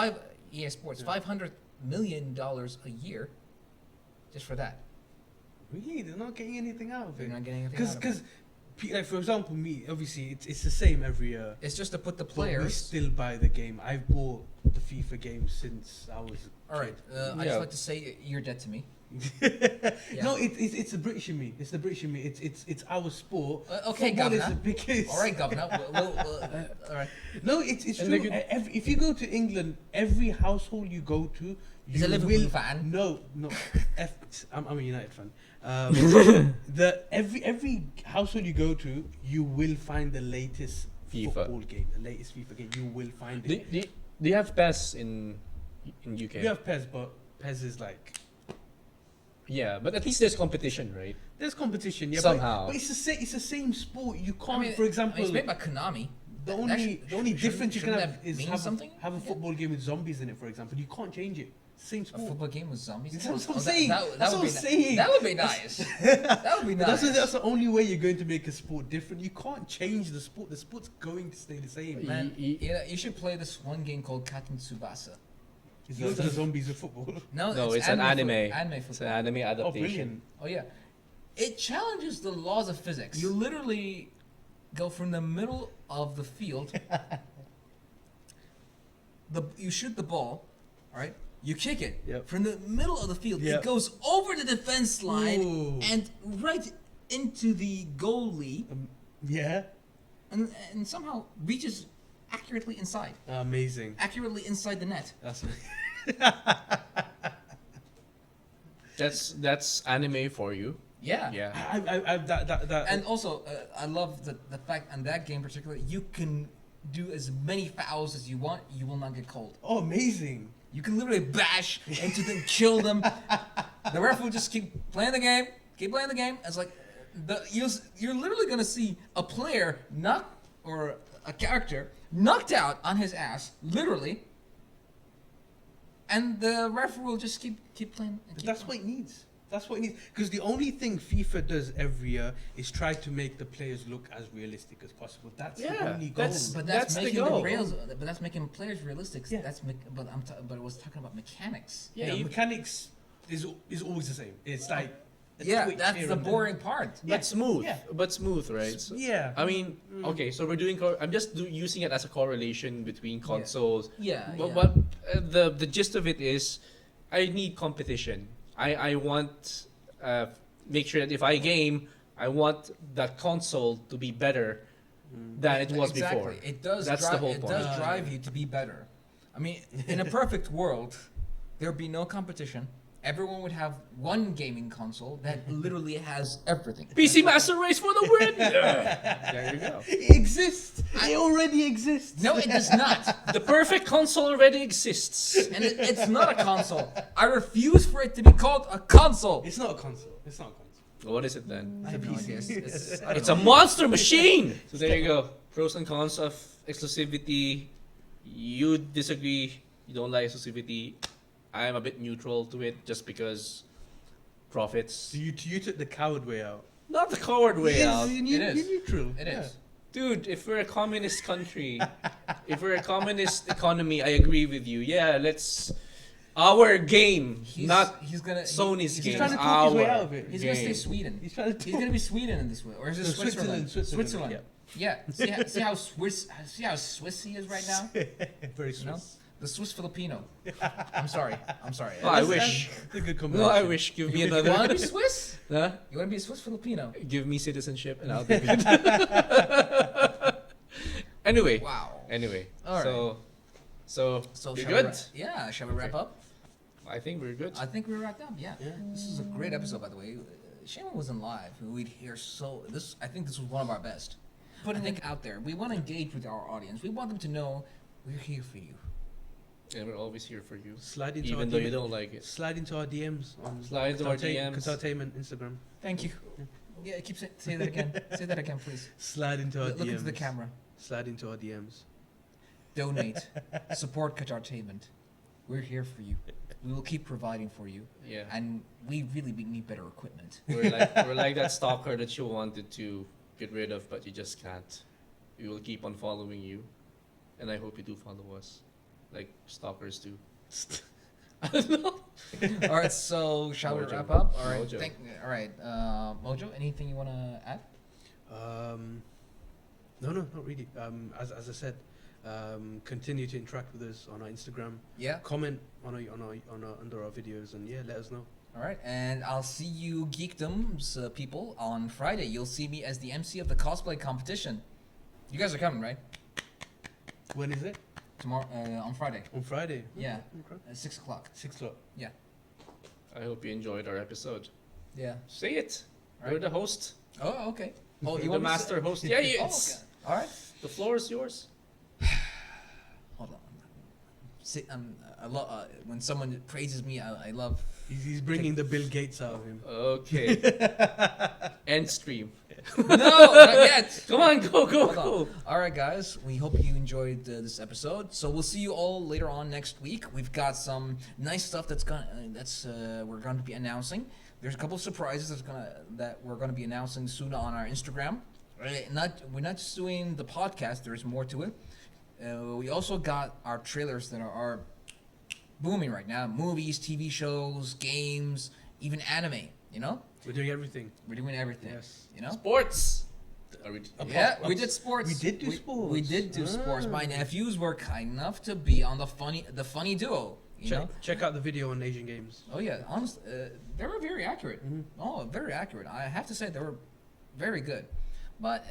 EA Sports, $500 million a year, just for that. Really, they're not getting anything out of They're it. not getting anything out of it. Because, like, for example, me, obviously, it's the same every year. It's just to put the But we players. still buy the game. I've bought the FIFA game since I was a All right, I just like to say you're dead to me. No, it's the British in me. It's the British in me. It's our sport. Okay, Football is Governor. the biggest. All right, Governor. All right. No, it's true. If you go to England, every household you go to, He's a Liverpool fan. No. I'm a United fan. Every household you go to, you will find the latest FIFA. football game, the latest FIFA game. You will find it. Do you have PES in UK? We have PES, but PES is like Yeah, but at least there's competition, right? there's competition. Yeah, Somehow. but it's the same sport. You can't, I mean, for example, it's made by Konami. the That only shouldn't- difference you can shouldn't have that is mean have something? a football game with zombies in it, for example. You can't change it. Same A sport. football game with zombies. That's what I'm Oh, saying. That That's would what be I'm saying. That would be nice. That would be nice. That's the only way you're going to make a sport different. You can't change the sport. The sport's going to stay the same. Man, yeah, you should play this one game called Captain Tsubasa. Is that the zombies of football? No, it's an anime. Anime It's an football. anime Oh, adaptation. brilliant. Oh yeah, it challenges the laws of physics. You literally go from the middle of the field. You shoot the ball, all right? You kick it Yep. from the middle of the field. Yep. It goes over the defense line Ooh. and right into the goalie, Yeah. and somehow reaches accurately inside, Amazing. accurately inside the net. That's anime for you. Yeah. Yeah. That And also, I love the fact on that game particularly, you can do as many fouls as you want. You will not get cold. Oh, amazing. You can literally bash into them, kill them. The ref will just keep playing the game, keep playing the game. It's like you're literally gonna see a player or a character knocked out on his ass, literally, and the ref will just keep playing. And keep That's playing. what it needs. That's what it needs. Because the only thing FIFA does every year is try to make the players look as realistic as possible. That's the Yeah, only goal. that's- But That's the making goal. but that's making players realistic. Yeah. But I was talking about mechanics. Yeah, Yeah, you- mechanics is always the same. It's like a Yeah, twitch that's here the and there. boring part. Yeah, But smooth. yeah. But smooth, right? So, Yeah. I mean, okay, so we're doing. I'm just using it as a correlation between consoles. Yeah. But yeah. what the gist of it is, I need competition. I want make sure that if I game, I want that console to be better than it was exactly. before. It does. That's the drive, whole it point. does drive you to be better. I mean, in a perfect world, there'd be no competition. Everyone would have one gaming console that literally has everything. PC Master Race for the win! Yeah. There you go. It exists. It already exists. No, it does not. The perfect console already exists. And it's not a console. I refuse for it to be called a console. It's not a console. It's not a console. What is it then? I have no idea. It's a monster machine. So there you go. Pros and cons of exclusivity. You disagree. You don't like exclusivity. I'm a bit neutral to it just because profits. So you took the coward way out. Not the coward way out. You're It is. neutral. It Yeah. is. Dude, if we're a communist country, if we're a communist economy, I agree with you. Yeah, let's our game, not he's gonna Sony's he's game. trying to gonna, talk his way our out of it. he's gonna stay game. Sweden. He's trying to He's gonna be Sweden in this way, or is it No, Switzerland? Switzerland. Yeah. See how Swiss he is right now. Very You know? Swiss. The Swiss Filipino. I'm sorry. Oh, I That's- wish. That's a good No, combination. I wish. Give me You wanna another. be Swiss? Huh? You wanna be a Swiss Filipino? Give me citizenship and I'll be good. Anyway. Wow. Anyway. All right. So So you're shall we good. yeah. Shall we wrap Okay. up? I think we're good. I think we're wrapped up. Yeah. Yeah. This is a great episode, by the way. Shane wasn't live. We'd hear this. I think this was one of our best. Putting it out there. We want to engage with our audience. We want them to know we're here for you. And we're always here for you, Slide into even our though you DM don't like it. Slide into our DMs on Slide into our DMs. Qatartainment Instagram. Thank you. Yeah, keep say that again. Say that again, please. Slide into our Look DMs. into the camera. Slide into our DMs. Donate. Support Qatartainment. We're here for you. We will keep providing for you, Yeah. and we really need better equipment. We're like that stalker that you wanted to get rid of, but you just can't. We will keep on following you, and I hope you do follow us, like stalkers do. I don't know. All right, so shall we Mojo. wrap up? All right, Mojo. all right, Mojo. Anything you want to add? No, not really. As I said, continue to interact with us on our Instagram. Yeah. Comment on under our videos, and yeah, let us know. All right, and I'll see you geekdoms people on Friday. You'll see me as the MC of the cosplay competition. You guys are coming, right? When is it? Tomorrow, on Friday. On Friday. Yeah, Okay. at 6 o'clock. 6 o'clock. Yeah. I hope you enjoyed our episode. Yeah. Say it. All You're right. the host. Oh, okay. Oh, You're you the want me to master say- host. Yeah, Oh, it's okay. All right. the floor is yours. Hold on. I love when someone praises me. I love. He's bringing the Bill Gates out of him. Okay. End stream. No, not yet. Come on, go, Hold on. All right, guys. We hope you enjoyed this episode. So we'll see you all later on next week. We've got some nice stuff we're going to be announcing. There's a couple of surprises that we're going to be announcing soon on our Instagram. We're not just doing the podcast. There's more to it. We also got our trailers that are booming right now. Movies, TV shows, games, even anime. You know, We're doing everything. we're doing everything. Yes. You know. Sports. Yeah, we did sports. We did do sports. We did do sports. My Ah. nephews were kind enough to be on the funny duo. You know? Check out the video on Asian Games. Oh yeah, honestly, they were very accurate. Mhm. Oh, very accurate. I have to say they were very good. But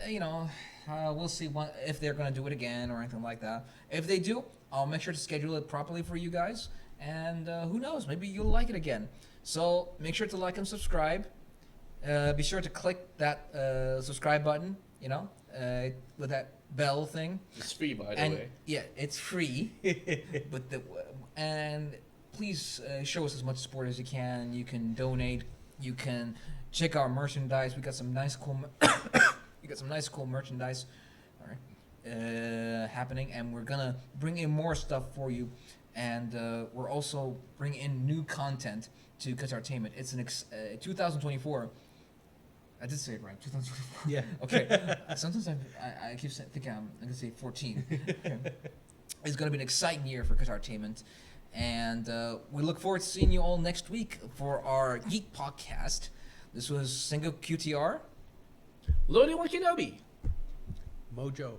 we'll see if they're gonna do it again or anything like that. If they do, I'll make sure to schedule it properly for you guys. And who knows, maybe you'll like it again. So make sure to like and subscribe. Be sure to click that subscribe button. With that bell thing. It's free, by the And way. yeah, it's free. And please show us as much support as you can. You can donate. You can check our merchandise. We got some nice cool. We got some nice cool merchandise. All right, happening, and we're gonna bring in more stuff for you. And we're also bringing in new content to Qatartainment. It's 2024. I did say it right. 2024. Yeah. Okay. Sometimes I keep thinking I'm going to say 14. Okay. It's going to be an exciting year for Qatartainment. And we look forward to seeing you all next week for our Geek Podcast. This was Single QTR. Lodi One Kenobi. Mojo.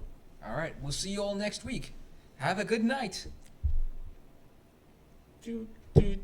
All right. We'll see you all next week. Have a good night. Toot, toot.